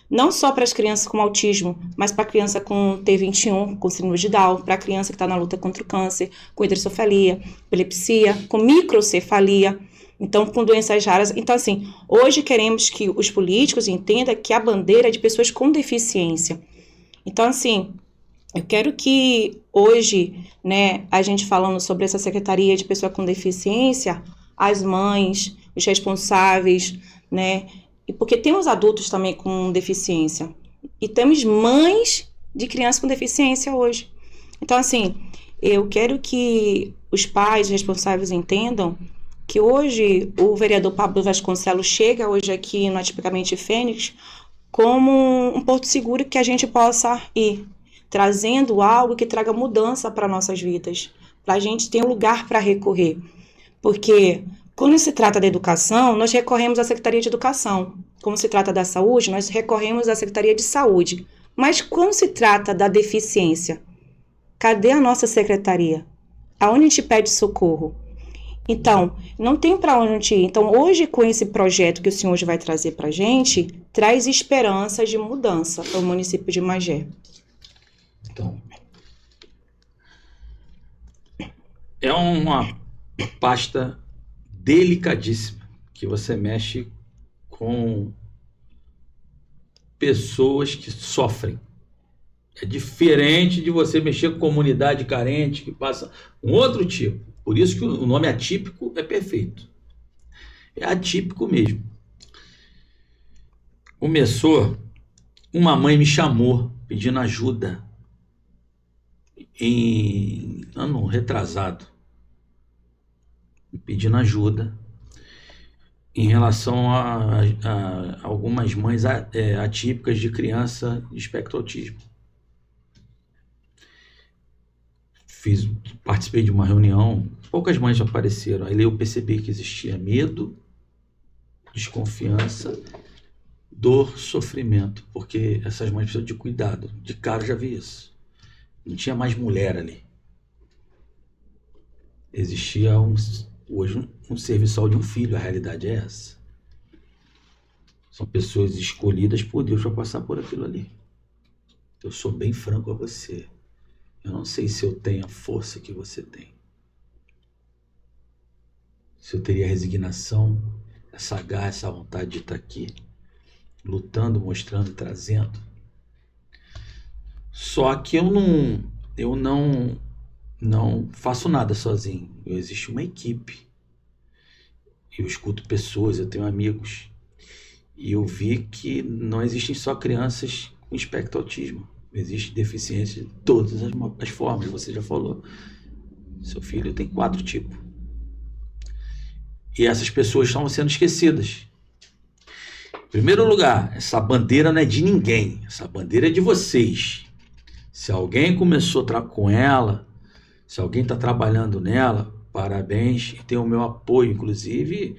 A: Não só para as crianças com autismo, mas para a criança com T21, com síndrome de Down, para a criança que está na luta contra o câncer, com hidrocefalia, epilepsia, com microcefalia. Então, com doenças raras. Então, assim, hoje queremos que os políticos entendam que a bandeira é de pessoas com deficiência. Então, assim, eu quero que hoje, né, a gente falando sobre essa Secretaria de Pessoa com Deficiência, as mães, os responsáveis, né, e porque temos adultos também com deficiência. E temos mães de crianças com deficiência hoje. Então, assim, eu quero que os pais responsáveis entendam que hoje o vereador Pablo Vasconcelos chega hoje aqui no Atipicamente Fênix como um porto seguro que a gente possa ir, trazendo algo que traga mudança para nossas vidas, para a gente ter um lugar para recorrer. Porque quando se trata da educação, nós recorremos à Secretaria de Educação. Quando se trata da saúde, nós recorremos à Secretaria de Saúde. Mas quando se trata da deficiência, cadê a nossa secretaria? Aonde a gente pede socorro? Então, não tem para onde ir. Então, hoje, com esse projeto que o senhor hoje vai trazer para a gente, traz esperanças de mudança para o município de Magé.
B: Então, é uma pasta delicadíssima que você mexe com pessoas que sofrem. É diferente de você mexer com comunidade carente que passa um outro tipo. Por isso que o nome atípico é perfeito. É atípico mesmo. Começou, uma mãe me chamou pedindo ajuda em ano retrasado, pedindo ajuda em relação a algumas mães atípicas de criança de espectro autismo. Participei de uma reunião, poucas mães apareceram, aí eu percebi que existia medo, desconfiança, dor, sofrimento, porque essas mães precisam de cuidado. De cara já vi isso. Não tinha mais mulher ali. Existia hoje um serviçal de um filho, a realidade é essa. São pessoas escolhidas por Deus para passar por aquilo ali. Eu sou bem franco a você. Eu não sei se eu tenho a força que você tem. Se eu teria a resignação, essa garra, essa vontade de estar aqui, lutando, mostrando, trazendo. Só que eu não faço nada sozinho. Existe uma equipe. eu escuto pessoas, eu tenho amigos, e eu vi que não existem só crianças com espectro autismo. Existe deficiência de todas as formas, você já falou. Seu filho tem 4 tipos. E essas pessoas estão sendo esquecidas. Em primeiro lugar, essa bandeira não é de ninguém, essa bandeira é de vocês. Se alguém começou com ela, se alguém está trabalhando nela, parabéns, e tem o meu apoio, inclusive,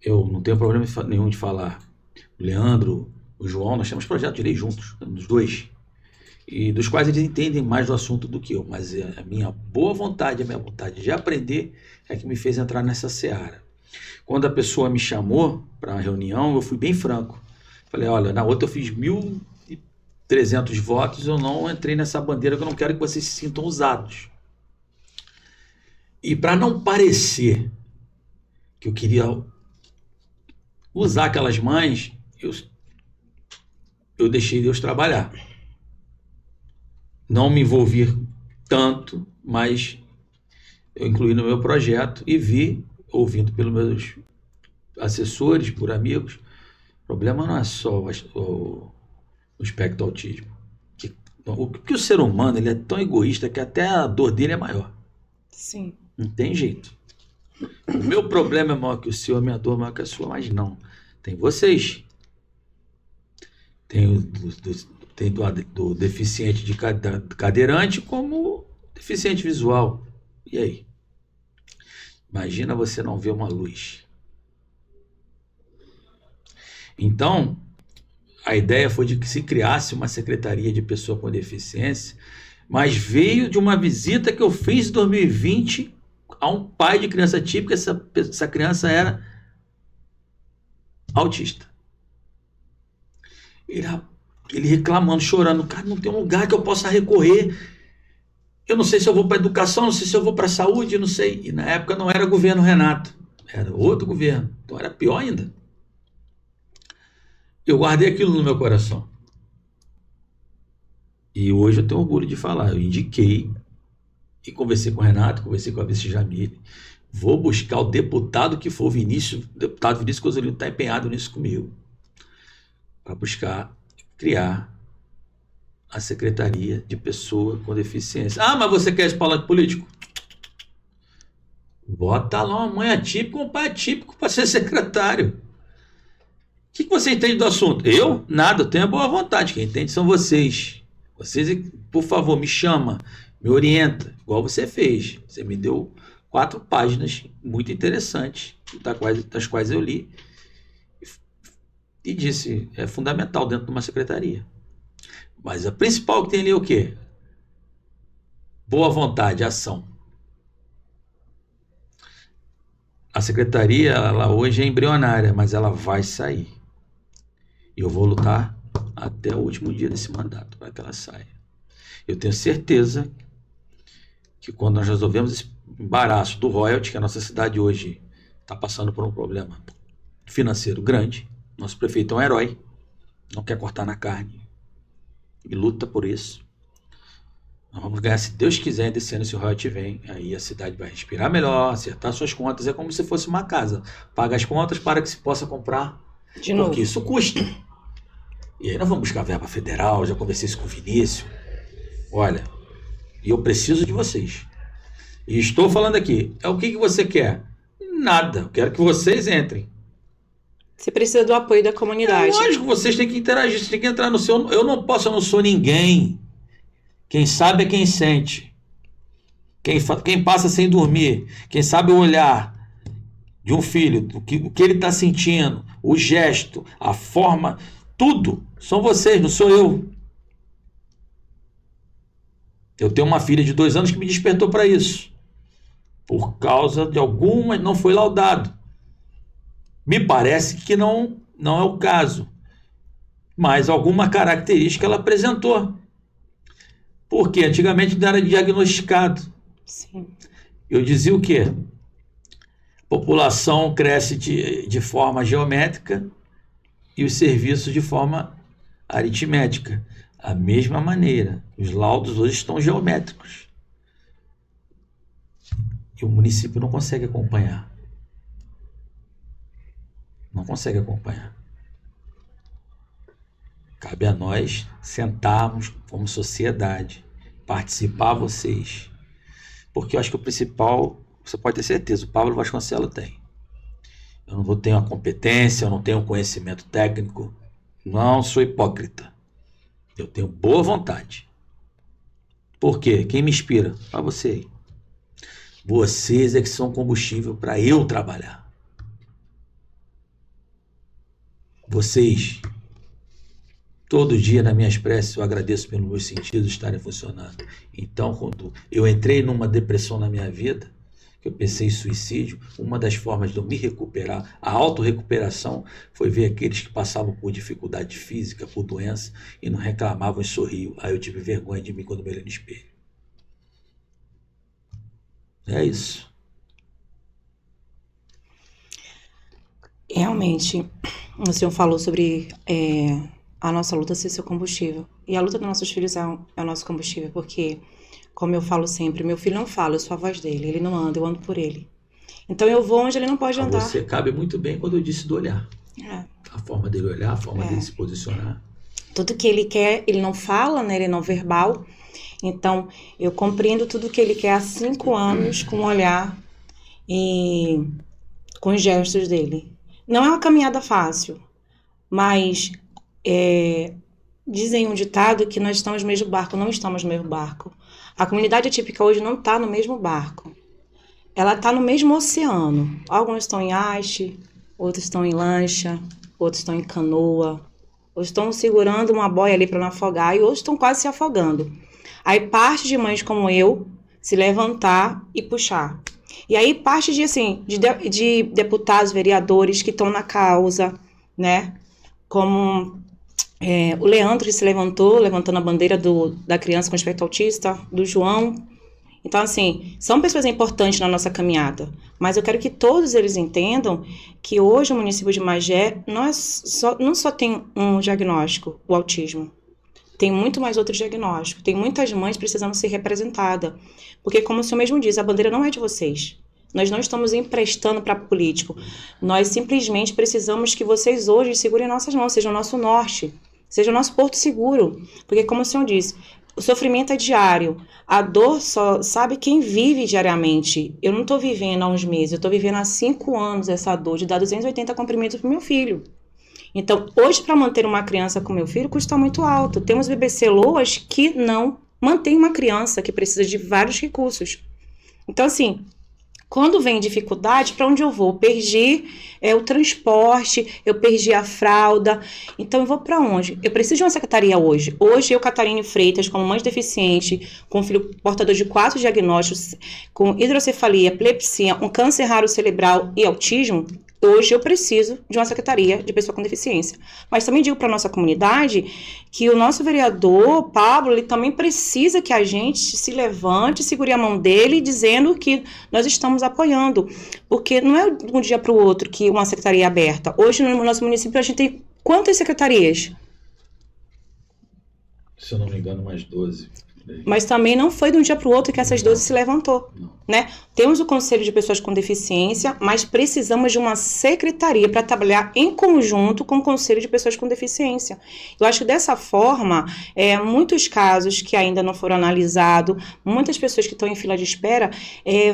B: eu não tenho problema nenhum de falar. O Leandro, o João, nós temos projeto de lei juntos, os dois, e dos quais eles entendem mais do assunto do que eu, mas a minha boa vontade, a minha vontade de aprender é que me fez entrar nessa seara. Quando a pessoa me chamou para a reunião, eu fui bem franco. Falei, olha, na outra eu fiz 1.300 votos, eu não entrei nessa bandeira, que eu não quero que vocês se sintam usados. E para não parecer que eu queria usar aquelas mães, eu deixei Deus trabalhar. Não me envolvi tanto, mas eu incluí no meu projeto e vi, ouvindo pelos meus assessores, por amigos, o problema não é só o espectro autismo. Porque o ser humano ele é tão egoísta que até a dor dele é maior.
A: Sim.
B: Não tem jeito. O meu problema é maior que o seu, a minha dor é maior que a sua, mas não. Tem vocês. Tem do deficiente de cadeirante como deficiente visual. E aí? Imagina você não ver uma luz. Então, a ideia foi de que se criasse uma secretaria de pessoa com deficiência, mas veio de uma visita que eu fiz em 2020 a um pai de criança típica. Essa criança era autista. Ele reclamando, chorando, cara, não tem um lugar que eu possa recorrer. Eu não sei se eu vou para a educação, não sei se eu vou para a saúde, não sei. E na época não era governo Renato, era outro governo, então era pior ainda. Eu guardei aquilo no meu coração. E hoje eu tenho orgulho de falar, eu indiquei e conversei com o Renato, conversei com a vice Jamile. Vou buscar o deputado que for, o deputado Vinícius Cosolino está empenhado nisso comigo, para buscar criar a Secretaria de Pessoa com Deficiência. Ah, mas você quer espalhar político? Bota lá uma mãe atípica ou um pai atípico para ser secretário. O que você entende do assunto? Eu? Nada, eu tenho a boa vontade. Quem entende são vocês. Vocês, por favor, me chama, me orienta, igual você fez. Você me deu 4 páginas muito interessantes, das quais eu li, e disse, é fundamental dentro de uma secretaria. Mas a principal que tem ali é o quê? Boa vontade, ação. A secretaria, ela hoje é embrionária, mas ela vai sair. E eu vou lutar até o último dia desse mandato para que ela saia. Eu tenho certeza que quando nós resolvemos esse embaraço do royalty, que a nossa cidade hoje está passando por um problema financeiro grande, nosso prefeito é um herói, não quer cortar na carne e luta por isso. Nós vamos ganhar, se Deus quiser, desse ano, se o royalty vem, aí a cidade vai respirar melhor, acertar suas contas, é como se fosse uma casa. Paga as contas para que se possa comprar, de novo, porque isso custa. E aí nós vamos buscar verba federal, já conversei isso com o Vinícius. Olha, eu preciso de vocês. E estou falando aqui, o que você quer? Nada, eu quero que vocês entrem.
A: Você precisa do apoio da comunidade.
B: É lógico, vocês têm que interagir, vocês têm que entrar no seu... Eu não sou ninguém. Quem sabe é quem sente. Quem passa sem dormir. Quem sabe o olhar de um filho, o que ele está sentindo, o gesto, a forma, tudo. São vocês, não sou eu. Eu tenho uma filha de 2 anos que me despertou para isso. Por causa de algumas, não foi laudado. Me parece que não é o caso. Mas alguma característica ela apresentou. Porque antigamente não era diagnosticado.
A: Sim.
B: Eu dizia o quê? A população cresce de forma geométrica e os serviços de forma aritmética. A mesma maneira. Os laudos hoje estão geométricos. E o município não consegue acompanhar. não consegue acompanhar. Cabe a nós sentarmos como sociedade, participar vocês. Porque eu acho que o principal, você pode ter certeza, o Pablo Vasconcelos tem. Eu não vou ter uma competência, eu não tenho um conhecimento técnico, não sou hipócrita. Eu tenho boa vontade. Por quê? Quem me inspira? Para você aí. Vocês é que são combustível para eu trabalhar. Vocês, todo dia nas minhas preces, eu agradeço pelos meus sentidos estarem funcionando. Então, quando eu entrei numa depressão na minha vida, que eu pensei em suicídio, uma das formas de eu me recuperar, a autorrecuperação, foi ver aqueles que passavam por dificuldade física, por doença, e não reclamavam e sorriam. Aí eu tive vergonha de mim quando me olhei no espelho. É isso.
A: Realmente, o senhor falou sobre a nossa luta ser seu combustível. E a luta dos nossos filhos é o nosso combustível, porque, como eu falo sempre, meu filho não fala, eu sou a voz dele. Ele não anda, eu ando por ele. Então eu vou onde ele não pode andar.
B: Você cabe muito bem quando eu disse do olhar. A forma dele olhar, a forma dele se posicionar.
A: Tudo que ele quer, ele não fala, né? Ele é não verbal. Então, eu compreendo tudo que ele quer há 5 anos com o olhar e com os gestos dele. Não é uma caminhada fácil, mas dizem um ditado que nós estamos no mesmo barco. Não estamos no mesmo barco. A comunidade atípica hoje não está no mesmo barco. Ela está no mesmo oceano. Alguns estão em haste, outros estão em lancha, outros estão em canoa, outros estão segurando uma boia ali para não afogar e outros estão quase se afogando. Aí parte de mães como eu se levantar e puxar. E aí parte de deputados, vereadores que estão na causa, né? Como o Leandro que se levantou, levantando a bandeira da criança com espectro autista, do João. Então, assim, são pessoas importantes na nossa caminhada. Mas eu quero que todos eles entendam que hoje o município de Magé não só tem um diagnóstico, o autismo. Tem muito mais outros diagnósticos. Tem muitas mães precisando ser representadas. Porque, como o senhor mesmo diz, a bandeira não é de vocês. Nós não estamos emprestando para político. Nós simplesmente precisamos que vocês hoje segurem nossas mãos, seja o nosso norte, seja o nosso porto seguro. Porque, como o senhor disse, o sofrimento é diário. A dor só sabe quem vive diariamente. Eu não estou vivendo há uns meses, eu estou vivendo há 5 anos essa dor de dar 280 comprimidos para o meu filho. Então, hoje, para manter uma criança com meu filho, custa muito alto. Temos BBC Loas que não mantém uma criança, que precisa de vários recursos. Então, assim, quando vem dificuldade, para onde eu vou? Eu perdi o transporte, eu perdi a fralda. Então, eu vou para onde? Eu preciso de uma secretaria hoje. Hoje, eu, Catarine Freitas, como mãe deficiente, com um filho portador de 4 diagnósticos, com hidrocefalia, epilepsia, um câncer raro cerebral e autismo, hoje eu preciso de uma secretaria de pessoa com deficiência. Mas também digo para a nossa comunidade que o nosso vereador, Pablo, ele também precisa que a gente se levante, segure a mão dele, dizendo que nós estamos apoiando. Porque não é de um dia para o outro que uma secretaria é aberta. Hoje, no nosso município, a gente tem quantas secretarias?
B: Se eu não me engano, mais 12.
A: Mas também não foi de um dia para o outro que essas 12 se levantou, né? Temos o Conselho de Pessoas com Deficiência, mas precisamos de uma secretaria para trabalhar em conjunto com o Conselho de Pessoas com Deficiência. Eu acho que dessa forma, muitos casos que ainda não foram analisados, muitas pessoas que estão em fila de espera,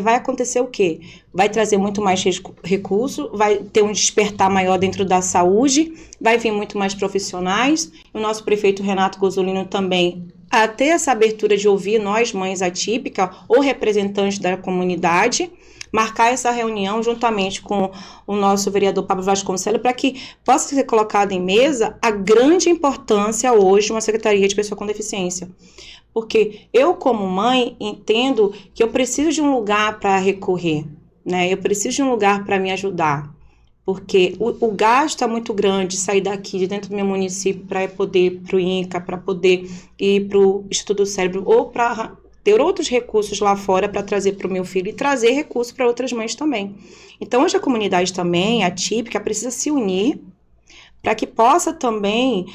A: vai acontecer o quê? Vai trazer muito mais recurso, vai ter um despertar maior dentro da saúde, vai vir muito mais profissionais. O nosso prefeito Renato Gozolino também a ter essa abertura de ouvir nós, mães atípicas ou representantes da comunidade, marcar essa reunião juntamente com o nosso vereador Pablo Vasconcelos para que possa ser colocada em mesa a grande importância hoje de uma secretaria de pessoa com deficiência. Porque eu, como mãe, entendo que eu preciso de um lugar para recorrer, né? Eu preciso de um lugar para me ajudar. Porque o gasto é muito grande sair daqui, de dentro do meu município, para poder ir para o INCA, para poder ir para o Instituto do Cérebro, ou para ter outros recursos lá fora para trazer para o meu filho e trazer recursos para outras mães também. Então, hoje a comunidade também, atípica, precisa se unir para que possa também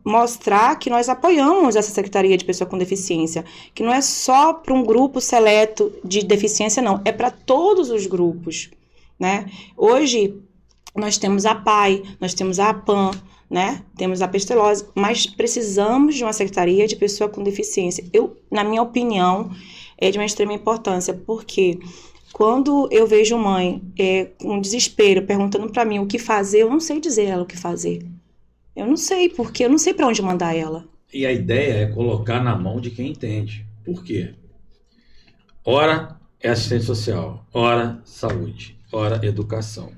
A: mostrar que nós apoiamos essa Secretaria de Pessoa com Deficiência, que não é só para um grupo seleto de deficiência, não, é para todos os grupos. Né? Hoje, nós temos a PAI, nós temos a APAM, né? Temos a pestelose, mas precisamos de uma secretaria de pessoa com deficiência. Na minha opinião, é de uma extrema importância, porque quando eu vejo mãe com desespero, perguntando para mim o que fazer, eu não sei dizer ela o que fazer. Eu não sei, porque eu não sei para onde mandar ela.
B: E a ideia é colocar na mão de quem entende. Por quê? Ora é assistente social, ora saúde, ora educação.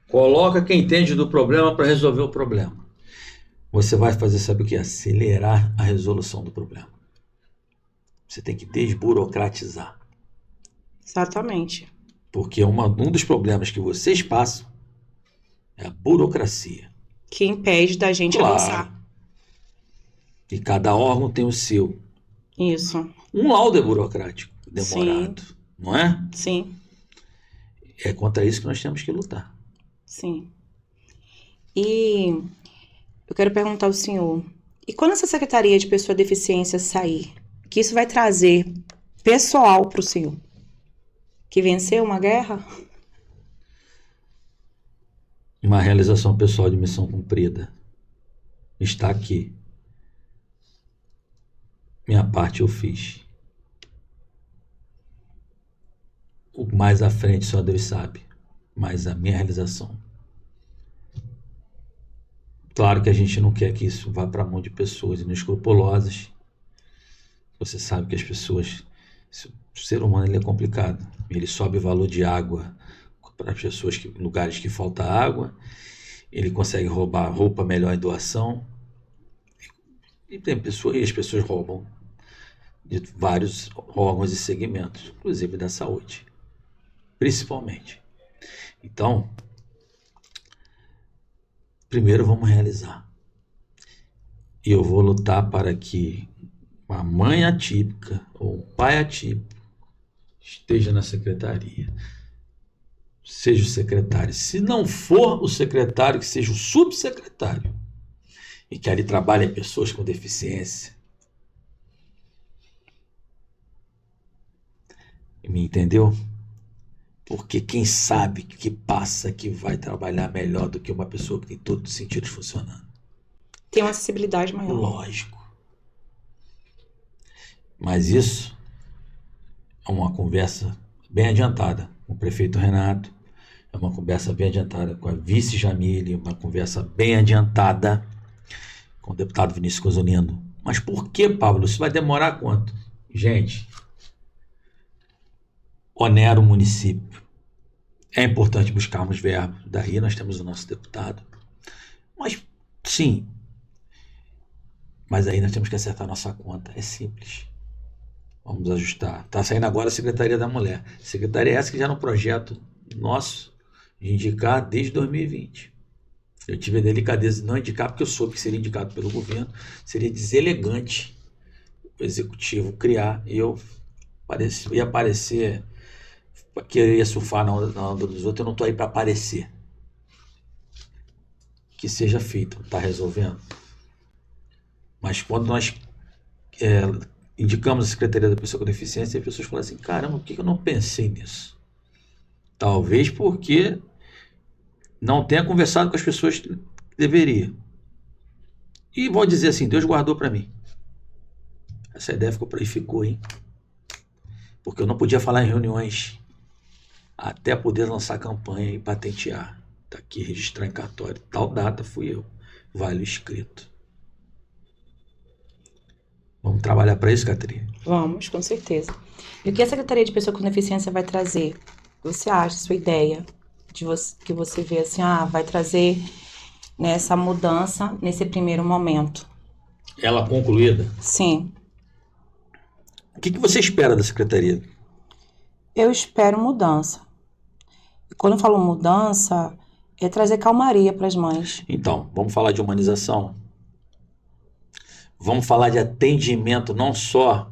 B: Coloca quem entende do problema para resolver o problema. Você vai fazer, sabe o que? Acelerar a resolução do problema. Você tem que desburocratizar.
A: Exatamente.
B: Porque um dos problemas que vocês passam é a burocracia.
A: Que impede da gente avançar.
B: E cada órgão tem o seu.
A: Isso.
B: Um laudo é burocrático, demorado,
A: Sim.
B: Não é?
A: Sim.
B: É contra isso que nós temos que lutar.
A: Sim. E eu quero perguntar ao senhor, e quando essa Secretaria de Pessoa com Deficiência sair, que isso vai trazer pessoal para o senhor? Que venceu uma guerra?
B: Uma realização pessoal de missão cumprida. Está aqui. Minha parte eu fiz. O mais à frente só Deus sabe. Mas a minha realização. Claro que a gente não quer que isso vá para a mão de pessoas inescrupulosas. Você sabe que as pessoas... O ser humano ele é complicado. Ele sobe o valor de água para as pessoas em lugares que falta água. Ele consegue roubar roupa melhor em doação. E tem pessoas, e as pessoas roubam de vários órgãos e segmentos, inclusive da saúde, principalmente. Então, primeiro vamos realizar. E eu vou lutar para que uma mãe atípica ou um pai atípico esteja na secretaria. Seja o secretário. Se não for o secretário, que seja o subsecretário. E que ali trabalhem pessoas com deficiência. Me entendeu? Porque quem sabe que passa que vai trabalhar melhor do que uma pessoa que tem todos os sentidos funcionando.
A: Tem uma acessibilidade maior.
B: Lógico. Mas isso é uma conversa bem adiantada com o prefeito Renato, é uma conversa bem adiantada com a vice Jamile, uma conversa bem adiantada com o deputado Vinícius Cosolino. Mas por que, Pablo? Isso vai demorar quanto? Gente, onera o município. É importante buscarmos verbos. Daí nós temos o nosso deputado. Mas, sim. Mas aí nós temos que acertar a nossa conta. É simples. Vamos ajustar. Está saindo agora a Secretaria da Mulher. Secretaria essa que já no projeto nosso de indicar desde 2020. Eu tive a delicadeza de não indicar, porque eu soube que seria indicado pelo governo. Seria deselegante o executivo criar. E eu ia aparecer, querer surfar na onda dos outros. Eu não estou aí para aparecer. Que seja feito. Está resolvendo. Mas quando nós indicamos a Secretaria da Pessoa com Deficiência, as pessoas falam assim, caramba, por que eu não pensei nisso? Talvez porque não tenha conversado com as pessoas que deveria. E vou dizer assim, Deus guardou para mim. Essa ideia ficou, hein? Porque eu não podia falar em reuniões até poder lançar campanha e patentear. Tá aqui, registrar em cartório. Tal data fui eu. Vale o escrito. Vamos trabalhar para isso, Catarina?
A: Vamos, com certeza. E o que a Secretaria de Pessoa com Deficiência vai trazer? Você acha, sua ideia, que você vê assim, vai trazer nessa mudança nesse primeiro momento?
B: Ela concluída?
A: Sim.
B: O que você espera da Secretaria?
A: Eu espero mudança. E quando eu falo mudança, é trazer calmaria para as mães.
B: Então, vamos falar de humanização? Vamos falar de atendimento não só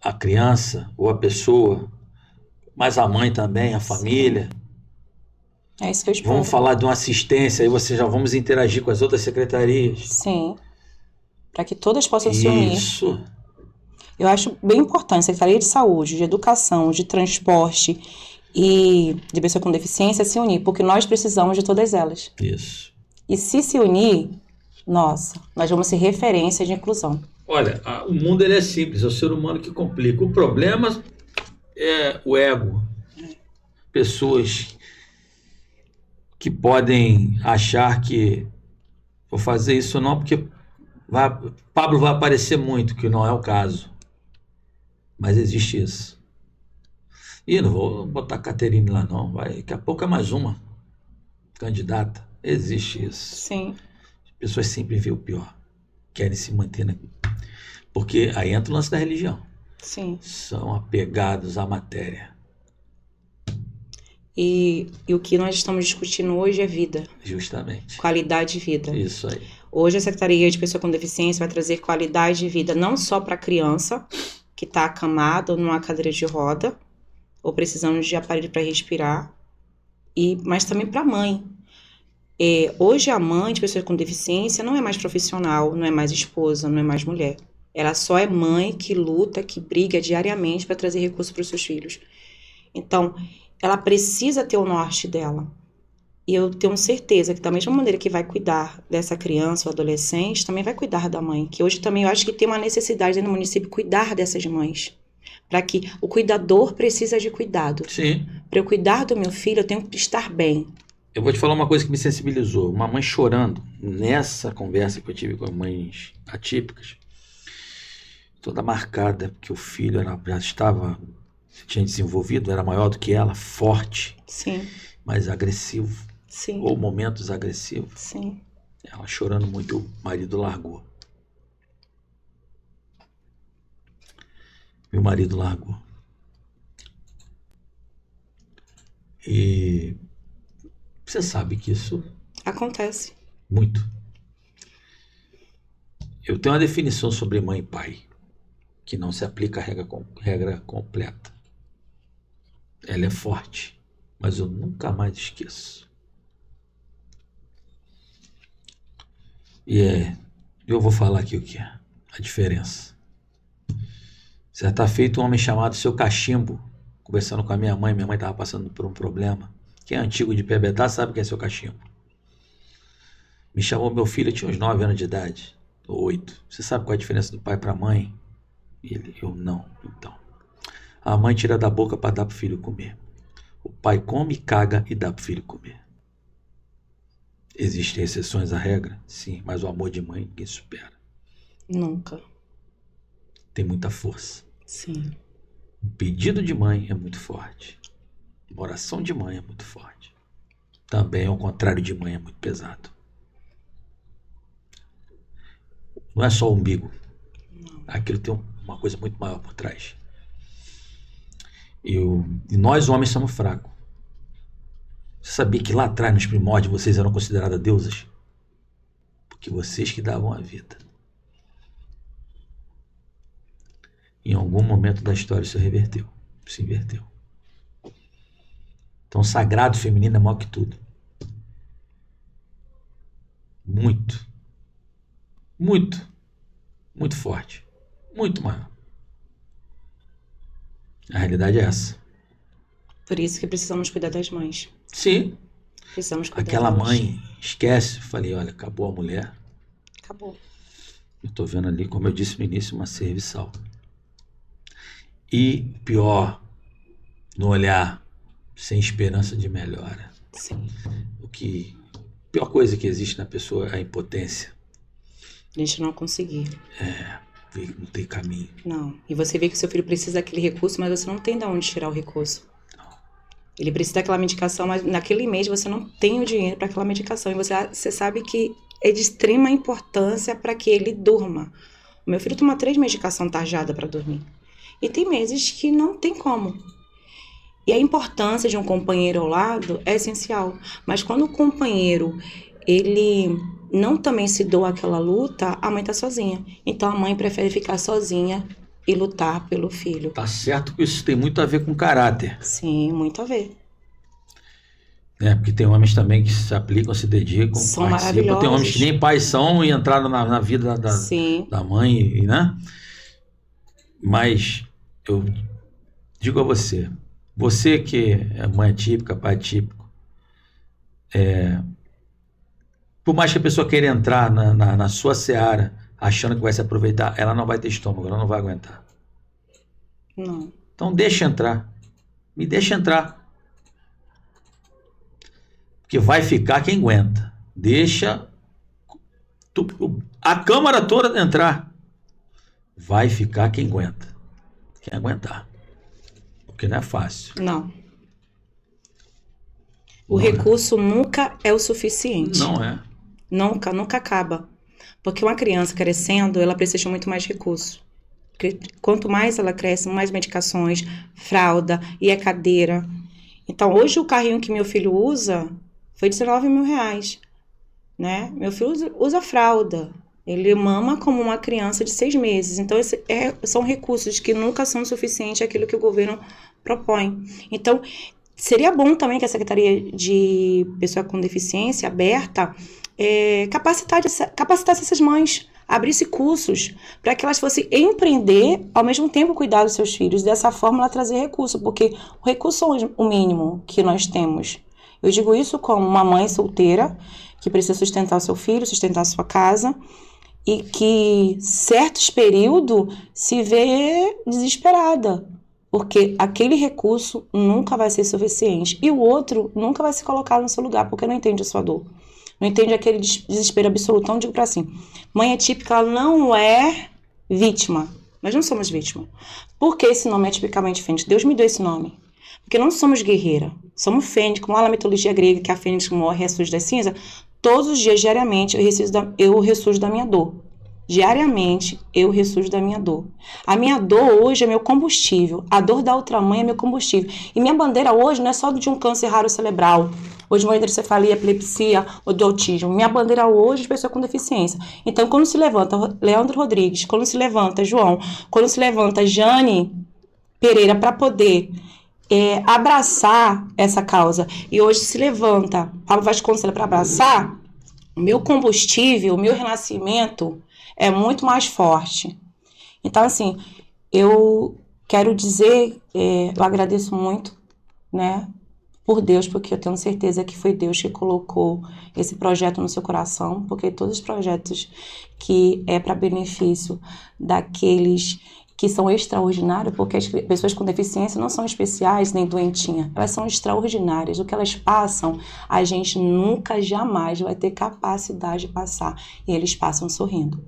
B: à criança ou à pessoa, mas à mãe também, à família.
A: É isso que eu espero.
B: Vamos falar de uma assistência, aí já vamos interagir com as outras secretarias.
A: Sim. Para que todas possam se unir.
B: Isso.
A: Eu acho bem importante, Secretaria de Saúde, de Educação, de Transporte, e de pessoa com deficiência se unir, porque nós precisamos de todas elas.
B: Isso.
A: E se unir, nossa, nós vamos ser referência de inclusão.
B: Olha, o mundo ele é simples, é o ser humano que complica. O problema é o ego. Pessoas que podem achar que vou fazer isso não porque Pablo vai aparecer muito, que não é o caso. Mas existe isso. E não vou botar Caterine lá não, daqui a pouco é mais uma candidata. Existe isso.
A: Sim.
B: As pessoas sempre veem o pior, querem se manter porque aí entra o lance da religião.
A: Sim.
B: São apegados à matéria.
A: E o que nós estamos discutindo hoje é vida.
B: Justamente.
A: Qualidade de vida.
B: Isso aí.
A: Hoje a Secretaria de Pessoa com Deficiência vai trazer qualidade de vida não só para a criança que está acamada ou numa cadeira de roda, ou precisando de aparelho para respirar, mas também para a mãe. Hoje a mãe de pessoa com deficiência não é mais profissional, não é mais esposa, não é mais mulher. Ela só é mãe que luta, que briga diariamente para trazer recursos para os seus filhos. Então, ela precisa ter o norte dela. E eu tenho certeza que da mesma maneira que vai cuidar dessa criança ou adolescente, também vai cuidar da mãe. Que hoje também eu acho que tem uma necessidade no município cuidar dessas mães. Para que o cuidador precisa de cuidado.
B: Sim.
A: Para eu cuidar do meu filho, eu tenho que estar bem.
B: Eu vou te falar uma coisa que me sensibilizou. Uma mãe chorando nessa conversa que eu tive com mães atípicas, toda marcada, porque o filho tinha desenvolvido, era maior do que ela, forte,
A: Sim.
B: mas agressivo.
A: Sim.
B: Ou momentos agressivos.
A: Sim.
B: Ela chorando muito, o marido largou. Meu marido largou. E você sabe que isso
A: acontece.
B: Muito. Eu tenho uma definição sobre mãe e pai, que não se aplica a regra completa. Ela é forte, mas eu nunca mais esqueço. Eu vou falar aqui o que é a diferença. Certa feita, um homem chamado Seu Cachimbo, conversando com a minha mãe estava passando por um problema. Quem é antigo de Pebetá sabe quem é Seu Cachimbo. Me chamou, meu filho tinha uns 9 anos de idade, ou 8. Você sabe qual é a diferença do pai para a mãe? Eu não. Então, a mãe tira da boca para dar para o filho comer. O pai come, caga e dá para o filho comer. Existem exceções à regra? Sim, mas o amor de mãe ninguém supera.
A: Nunca.
B: Tem muita força.
A: Sim.
B: Um pedido de mãe é muito forte. Uma oração de mãe é muito forte. Também, ao contrário de mãe, é muito pesado. Não é só o umbigo. Não. Aquilo tem uma coisa muito maior por trás. E nós, homens, somos fracos. Você sabia que lá atrás, nos primórdios, vocês eram consideradas deusas? Porque vocês que davam a vida. Em algum momento da história isso reverteu. Se inverteu. Então, o sagrado feminino é maior que tudo. Muito. Muito. Muito forte. Muito maior. A realidade é essa.
A: Por isso que precisamos cuidar das mães.
B: Sim.
A: Precisamos cuidar
B: Aquela
A: delas.
B: mãe, esquece. Falei, olha, acabou a mulher.
A: Acabou.
B: Eu tô vendo ali, como eu disse no início, uma serviçal. E pior, no olhar, sem esperança de melhora.
A: Sim.
B: A pior coisa que existe na pessoa é a impotência.
A: A gente não conseguir.
B: Não tem caminho.
A: Não. E você vê que o seu filho precisa daquele recurso, mas você não tem de onde tirar o recurso.
B: Não.
A: Ele precisa daquela medicação, mas naquele mês você não tem o dinheiro para aquela medicação. E você sabe que é de extrema importância para que ele durma. O meu filho toma 3 medicações tarjadas para dormir. E tem meses que não tem como. E a importância de um companheiro ao lado é essencial. Mas quando o companheiro, ele não também se doa àquela luta, a mãe tá sozinha. Então a mãe prefere ficar sozinha e lutar pelo filho.
B: Tá certo que isso tem muito a ver com caráter.
A: Sim, muito a ver.
B: Porque tem homens também que se aplicam, se dedicam,
A: são
B: participam.
A: maravilhosos.
B: Tem homens que nem pais são e entraram na vida da mãe, né? Mas eu digo a você, Você que é mãe típica, pai típico, por mais que a pessoa queira entrar na sua seara achando que vai se aproveitar, ela não vai ter estômago, ela não vai aguentar.
A: Não.
B: Então deixa entrar. Me deixa entrar. Porque vai ficar quem aguenta. Deixa a Câmara toda entrar. Vai ficar quem aguenta. Quem aguentar. Porque não é fácil.
A: Não. O
B: Não
A: recurso nunca é o suficiente.
B: Não é.
A: Nunca acaba. Porque uma criança crescendo, ela precisa de muito mais recurso. Quanto mais ela cresce, mais medicações, fralda e a cadeira. Então, hoje o carrinho que meu filho usa foi de R$19.000, né? Meu filho usa fralda. Ele mama como uma criança de 6 meses. Então, são recursos que nunca são suficientes àquilo que o governo propõe. Então, seria bom também que a Secretaria de Pessoa com Deficiência aberta capacitasse essas mães, abrisse cursos para que elas fossem empreender, ao mesmo tempo cuidar dos seus filhos. Dessa forma, ela trazer recurso, porque o recurso é o mínimo que nós temos. Eu digo isso como uma mãe solteira que precisa sustentar o seu filho, sustentar a sua casa, e que, certos períodos, se vê desesperada, porque aquele recurso nunca vai ser suficiente. E o outro nunca vai se colocar no seu lugar, porque não entende a sua dor. Não entende aquele desespero absoluto. Então, eu digo para assim, mãe atípica, ela não é vítima. Nós não somos vítima. Por que esse nome é tipicamente fênix? Deus me deu esse nome. Porque não somos guerreira. Somos fênix, como lá na mitologia grega, que a fênix morre e ressurge das cinzas. Todos os dias, diariamente, eu ressurjo da minha dor. Diariamente, eu ressurjo da minha dor. A minha dor hoje é meu combustível. A dor da outra mãe é meu combustível. E minha bandeira hoje não é só de um câncer raro cerebral, ou de uma hidrocefalia, epilepsia, ou de autismo. Minha bandeira hoje é de pessoa com deficiência. Então, quando se levanta Leandro Rodrigues, quando se levanta João, quando se levanta Jane Pereira para poder abraçar essa causa, e hoje se levanta Pablo Vasconcelos para abraçar, o meu combustível, o meu renascimento é muito mais forte. Então, assim, eu quero dizer, eu agradeço muito, né, por Deus, porque eu tenho certeza que foi Deus que colocou esse projeto no seu coração, porque todos os projetos que é para benefício daqueles que são extraordinários, porque as pessoas com deficiência não são especiais nem doentinhas, elas são extraordinárias. O que elas passam, a gente nunca, jamais vai ter capacidade de passar, e eles passam sorrindo.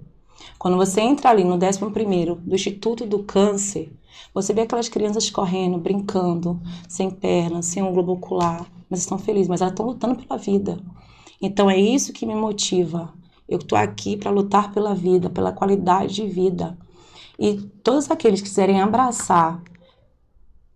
A: Quando você entra ali no 11º do Instituto do Câncer, você vê aquelas crianças correndo, brincando, sem pernas, sem um globo ocular, mas estão felizes, mas elas estão lutando pela vida. Então é isso que me motiva. Eu estou aqui para lutar pela vida, pela qualidade de vida. E todos aqueles que quiserem abraçar,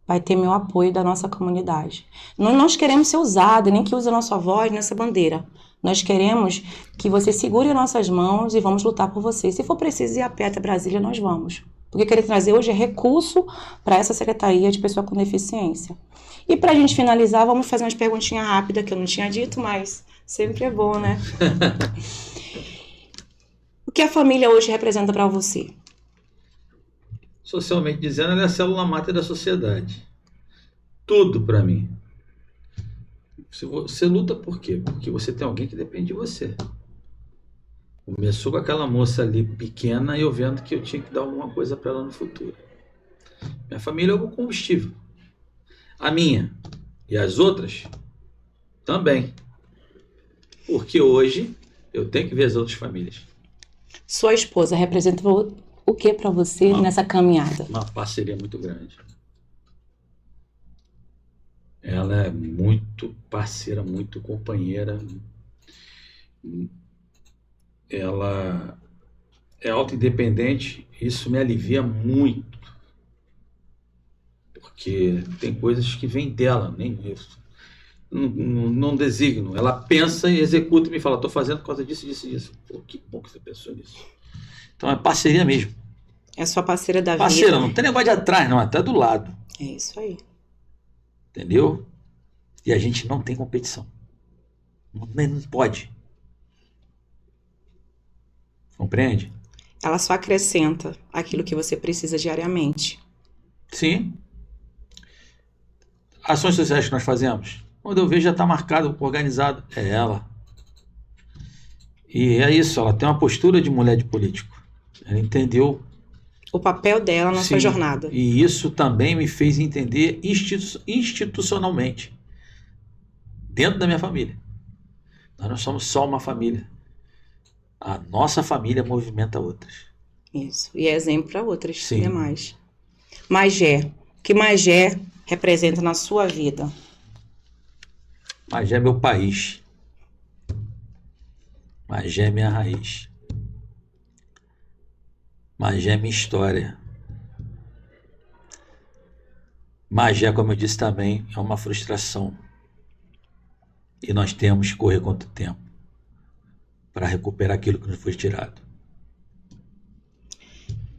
A: vai ter meu apoio da nossa comunidade. Nós queremos ser usados, nem que use a nossa voz nessa bandeira. Nós queremos que você segure nossas mãos e vamos lutar por você. Se for preciso ir a pé até Brasília, nós vamos. Porque eu quero trazer hoje recurso para essa Secretaria de Pessoa com Deficiência. E para a gente finalizar, vamos fazer umas perguntinhas rápidas que eu não tinha dito, mas sempre é bom, né? O que a família hoje representa para você?
B: Socialmente dizendo, ela é a célula máter da sociedade. Tudo para mim. Você luta por quê? Porque você tem alguém que depende de você. Começou com aquela moça ali pequena e eu vendo que eu tinha que dar alguma coisa para ela no futuro. Minha família é o combustível. A minha e as outras também. Porque hoje eu tenho que ver as outras famílias.
A: Sua esposa representa o que para você nessa caminhada?
B: Uma parceria muito grande. Ela é muito parceira, muito companheira. Ela é autoindependente. Isso me alivia muito. Porque tem coisas que vêm dela, nem isso. Não designo. Ela pensa e executa e me fala, estou fazendo por causa disso, disso e disso. Pô, que bom que você pensou nisso. Então é parceria mesmo.
A: É sua parceira da vida.
B: Parceira, não tem negócio de atrás, não, até do lado.
A: É isso aí.
B: Entendeu? E a gente não tem competição. Não pode. Compreende?
A: Ela só acrescenta aquilo que você precisa diariamente.
B: Sim. ações sociais que nós fazemos, quando eu vejo já está marcado, organizado, é ela. E é isso, ela tem uma postura de mulher de político. Ela entendeu.
A: O papel dela na sua
B: Sim,
A: jornada.
B: e isso também me fez entender institucionalmente, dentro da minha família. Nós não somos só uma família. A nossa família movimenta outras.
A: Isso. E é exemplo para outras
B: Sim.
A: demais. Magé. O que Magé representa na sua vida?
B: Magé é meu país. Magé é minha raiz. Magé é minha história. Magé, como eu disse também, é uma frustração. E nós temos que correr contra o tempo para recuperar aquilo que nos foi tirado.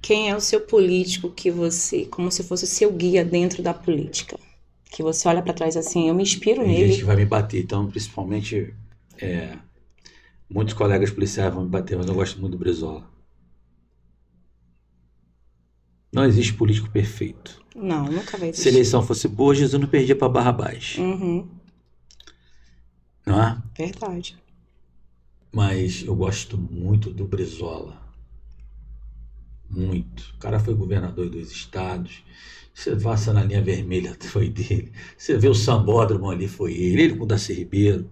A: Quem é o seu político que você, como se fosse o seu guia dentro da política? Que você olha para trás assim, eu me inspiro
B: Tem gente
A: nele.
B: que vai me bater, então principalmente muitos colegas policiais vão me bater, mas eu gosto muito do Brizola. Não existe político perfeito.
A: Não, nunca vai
B: Se a
A: existir.
B: eleição fosse boa, Jesus não perdia para Barrabás.
A: Uhum,
B: Não é?
A: verdade.
B: Mas eu gosto muito do Brizola. Muito. O cara foi governador de 2 estados. Você passa na linha vermelha, foi dele. Você vê o Sambódromo ali, foi ele. Ele com o Darcy Ribeiro.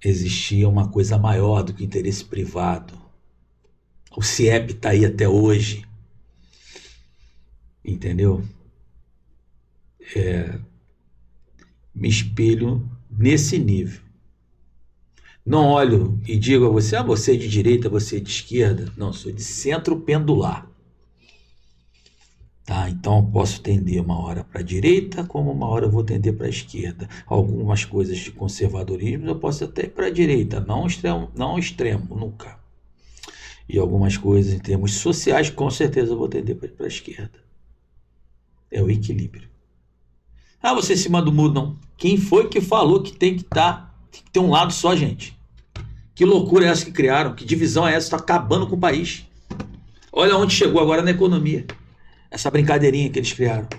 B: Existia uma coisa maior do que o interesse privado. O CIEP está aí até hoje. Entendeu? Me espelho nesse nível. Não olho e digo a você, você é de direita, você é de esquerda. Não, sou de centro pendular. Tá? Então eu posso tender uma hora para a direita, como uma hora eu vou tender para a esquerda. Algumas coisas de conservadorismo eu posso até ir para a direita, não extremo, nunca. E algumas coisas em termos sociais, com certeza eu vou tender para a esquerda. É o equilíbrio. Você em cima do muro, não. Quem foi que falou que tem que ter um lado só, gente? Que loucura é essa que criaram? Que divisão é essa? Está acabando com o país. Olha onde chegou agora na economia. Essa brincadeirinha que eles criaram.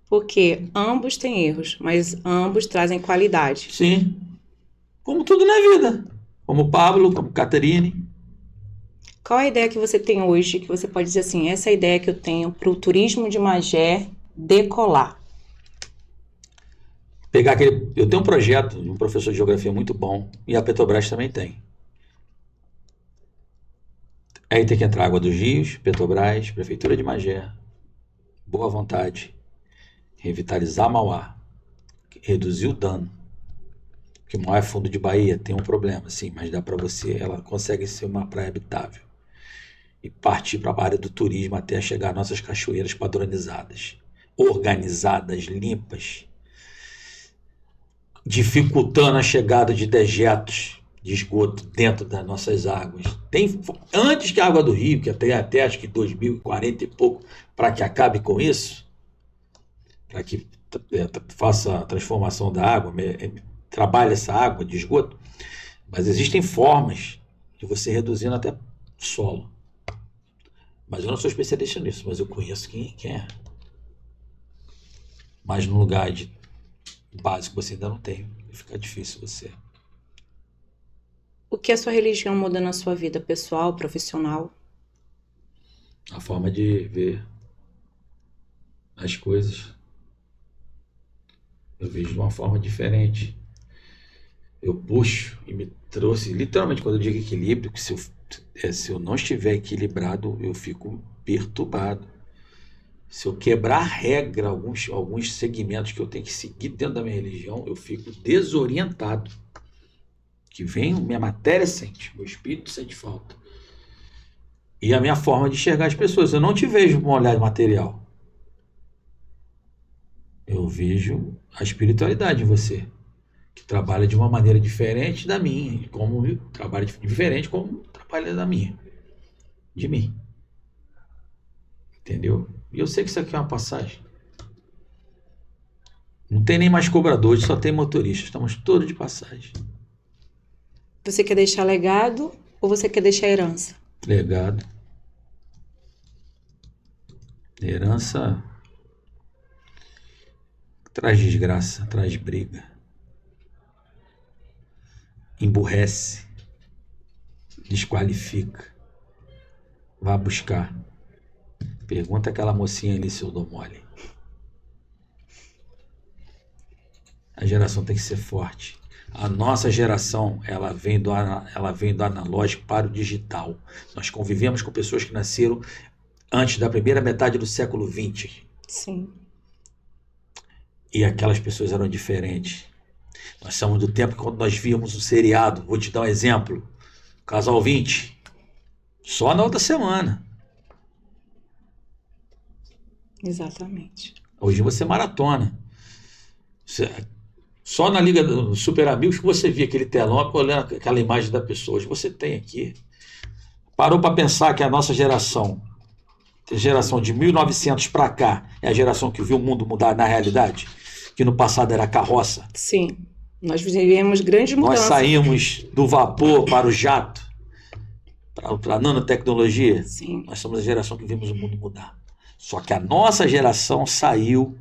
A: Porque ambos têm erros, mas ambos trazem qualidade.
B: Sim. Como tudo na vida. Como Pablo, como Caterine.
A: Qual a ideia que você tem hoje, que você pode dizer assim, essa é a ideia que eu tenho para o turismo de Magé decolar?
B: Eu tenho um projeto de um professor de geografia muito bom, e a Petrobras também tem. Aí tem que entrar Água dos Rios, Petrobras, Prefeitura de Magé, boa vontade, revitalizar Mauá, reduzir o dano. Porque Mauá é fundo de Bahia, tem um problema, sim, mas dá para ela consegue ser uma praia habitável. E partir para a área do turismo até chegar às nossas cachoeiras padronizadas, organizadas, limpas, dificultando a chegada de dejetos de esgoto dentro das nossas águas. Antes que a água do Rio, que até acho que 2040 e pouco, para que acabe com isso, para que faça a transformação da água, trabalhe essa água de esgoto, mas existem formas de você reduzindo até o solo. Mas eu não sou especialista nisso, mas eu conheço quem é. Mas no lugar básico você ainda não tem, fica difícil você.
A: O que a sua religião muda na sua vida pessoal, profissional?
B: A forma de ver as coisas. Eu vejo de uma forma diferente. Eu puxo e me trouxe, literalmente, quando eu digo equilíbrio, que se eu não estiver equilibrado, eu fico perturbado. Se eu quebrar a regra, alguns segmentos que eu tenho que seguir dentro da minha religião, eu fico desorientado. Que vem, minha matéria sente, meu espírito sente falta. E a minha forma de enxergar as pessoas. Eu não te vejo com um olhar material. Eu vejo a espiritualidade em você, que trabalha de uma maneira diferente da minha, como trabalha diferente como trabalha da minha, de mim. Entendeu? E eu sei que isso aqui é uma passagem. Não tem nem mais cobradores, só tem motorista. Estamos todos de passagem.
A: Você quer deixar legado ou você quer deixar herança?
B: Legado. Herança. Traz desgraça, traz briga, emburrece, desqualifica. Vá buscar. Pergunta aquela mocinha ali se eu dou mole. A geração tem que ser forte. A nossa geração, ela vem do analógico para o digital. Nós convivemos com pessoas que nasceram antes da primeira metade do século XX.
A: Sim.
B: E aquelas pessoas eram diferentes. Nós somos do tempo que quando nós víamos um seriado, vou te dar um exemplo, Casal 20, só na outra semana.
A: Exatamente.
B: Hoje você maratona. Só na Liga do Super Amigos que você via aquele telão olhando aquela imagem da pessoa. Hoje você tem aqui. Parou para pensar que a nossa geração de 1900 para cá, é a geração que viu o mundo mudar na realidade? Que no passado era carroça.
A: Sim. Nós vivemos grandes mudanças.
B: Nós saímos do vapor para o jato, para a nanotecnologia.
A: Sim.
B: Nós somos a geração que vimos o mundo mudar. Só que a nossa geração saiu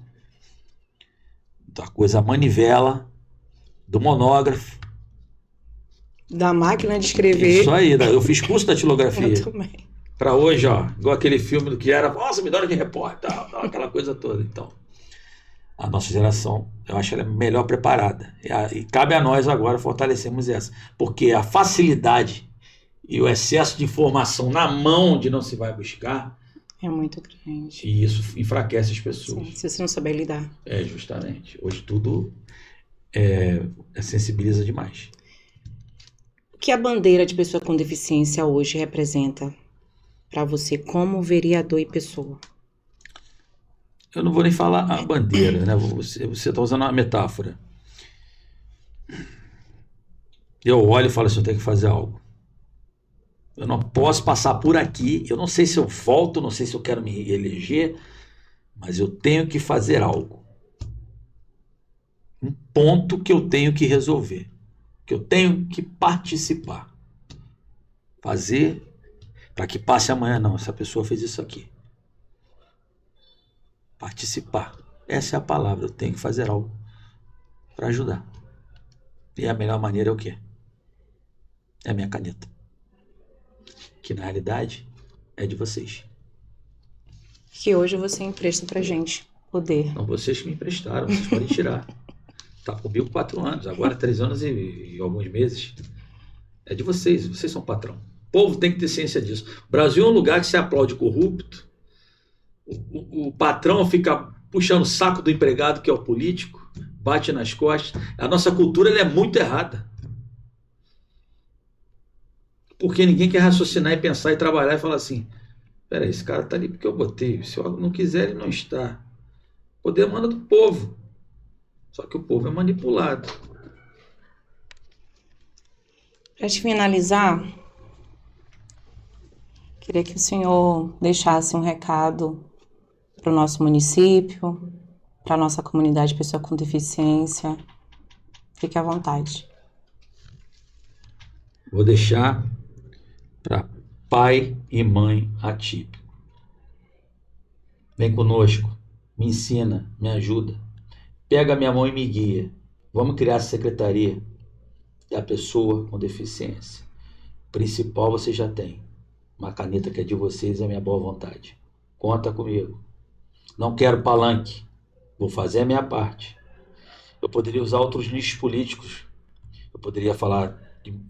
B: da coisa manivela, do monógrafo.
A: Da máquina de escrever.
B: Isso aí, eu fiz curso da datilografia.
A: Eu também.
B: Para hoje, ó, igual aquele filme do que era, nossa, me dá hora de repórter, tal, aquela coisa toda. Então, a nossa geração, eu acho que ela é melhor preparada. E cabe a nós agora fortalecermos essa. Porque a facilidade e o excesso de informação na mão de não se vai buscar,
A: é muito grande.
B: E isso enfraquece as pessoas.
A: Sim, se você não souber lidar.
B: É, justamente. Hoje tudo sensibiliza demais.
A: O que a bandeira de pessoa com deficiência hoje representa para você como vereador e pessoa?
B: Eu não vou nem falar a bandeira, né? Você está usando uma metáfora. Eu olho e falo assim, eu tenho que fazer algo. Eu não posso passar por aqui, eu não sei se eu volto, não sei se eu quero me eleger, mas eu tenho que fazer algo. Um ponto que eu tenho que resolver, que eu tenho que participar. Fazer para que passe amanhã, não, essa pessoa fez isso aqui. Participar. Essa é a palavra, eu tenho que fazer algo para ajudar. E a melhor maneira é o quê? É a minha caneta. Que na realidade é de vocês.
A: Que hoje você empresta pra gente poder.
B: Não, vocês que me emprestaram, vocês podem tirar. Tá comigo 4 anos, agora 3 anos e alguns meses. É de vocês são patrão. O povo tem que ter ciência disso. O Brasil é um lugar que se aplaude corrupto, o patrão fica puxando o saco do empregado, que é o político, bate nas costas. A nossa cultura ela é muito errada. Porque ninguém quer raciocinar e pensar e trabalhar e falar assim, peraí, esse cara tá ali porque eu botei, se eu não quiser ele não está. O poder emana do povo, só que o povo é manipulado.
A: Para te finalizar, queria que o senhor deixasse um recado para o nosso município, para a nossa comunidade de pessoa com deficiência. Fique à vontade.
B: Vou deixar para pai e mãe atípico. Vem conosco, me ensina, me ajuda. Pega minha mão e me guia. Vamos criar a secretaria da pessoa com deficiência. Principal você já tem. Uma caneta que é de vocês é a minha boa vontade. Conta comigo. Não quero palanque. Vou fazer a minha parte. Eu poderia usar outros nichos políticos. Eu poderia falar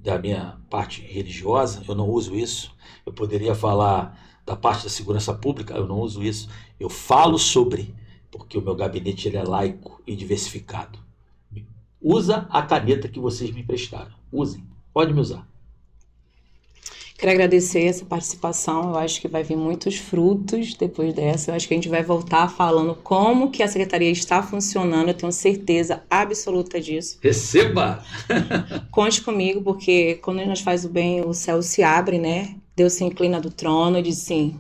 B: da minha parte religiosa, eu não uso isso. Eu poderia falar da parte da segurança pública, eu não uso isso. Eu falo sobre, porque o meu gabinete ele é laico e diversificado. Usa a caneta que vocês me emprestaram. Usem, pode me usar.
A: Quero agradecer essa participação, eu acho que vai vir muitos frutos depois dessa, eu acho que a gente vai voltar falando como que a secretaria está funcionando, eu tenho certeza absoluta disso.
B: Receba!
A: Conte comigo, porque quando nós faz o bem, o céu se abre, né? Deus se inclina do trono e diz sim,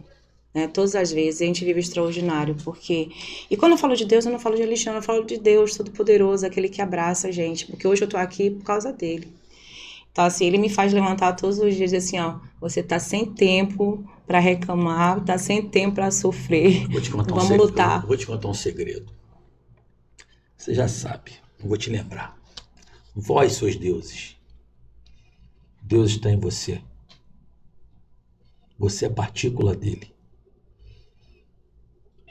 A: né? Todas as vezes a gente vive extraordinário, porque... E quando eu falo de Deus, eu não falo de Alexandre, eu falo de Deus Todo-Poderoso, aquele que abraça a gente, porque hoje eu tô aqui por causa dele. Então, assim, ele me faz levantar todos os dias assim, ó, você tá sem tempo para reclamar, tá sem tempo para sofrer. Vamos lutar.
B: Vou te contar um segredo. Você já sabe, não vou te lembrar. Vós sois deuses. Deus está em você. Você é partícula dele.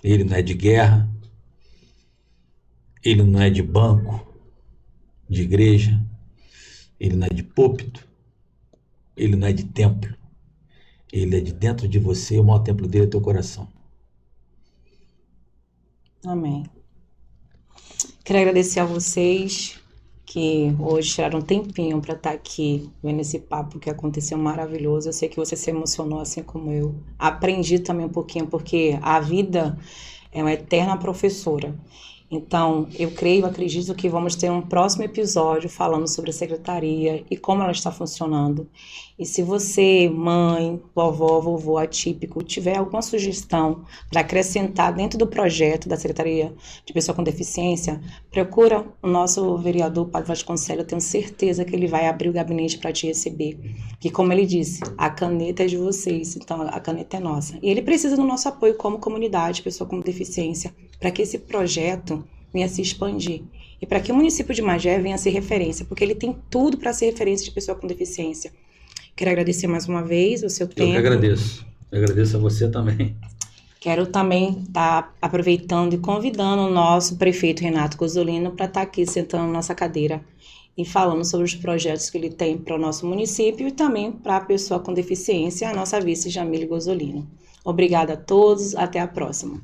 B: Ele não é de guerra, ele não é de banco, de igreja, ele não é de púlpito, ele não é de templo. Ele é de dentro de você, o maior templo dele é teu coração.
A: Amém. Quero agradecer a vocês que hoje tiraram um tempinho para estar aqui vendo esse papo que aconteceu maravilhoso. Eu sei que você se emocionou assim como eu. Aprendi também um pouquinho, porque a vida é uma eterna professora. Então, eu creio, acredito que vamos ter um próximo episódio falando sobre a secretaria e como ela está funcionando. E se você, mãe, vovó, vovô atípico, tiver alguma sugestão para acrescentar dentro do projeto da Secretaria de Pessoa com Deficiência, procura o nosso vereador Padre Vasconcelos. Eu tenho certeza que ele vai abrir o gabinete para te receber. Que, como ele disse, a caneta é de vocês, então a caneta é nossa. E ele precisa do nosso apoio como comunidade, pessoa com deficiência, para que esse projeto venha se expandir. E para que o município de Magé venha a ser referência, porque ele tem tudo para ser referência de pessoa com deficiência. Quero agradecer mais uma vez o seu tempo.
B: Eu que agradeço. Eu agradeço a você também.
A: Quero também estar aproveitando e convidando o nosso prefeito Renato Gozolino para estar aqui sentando na nossa cadeira e falando sobre os projetos que ele tem para o nosso município e também para a pessoa com deficiência, a nossa vice Jamile Gozolino. Obrigada a todos, até a próxima.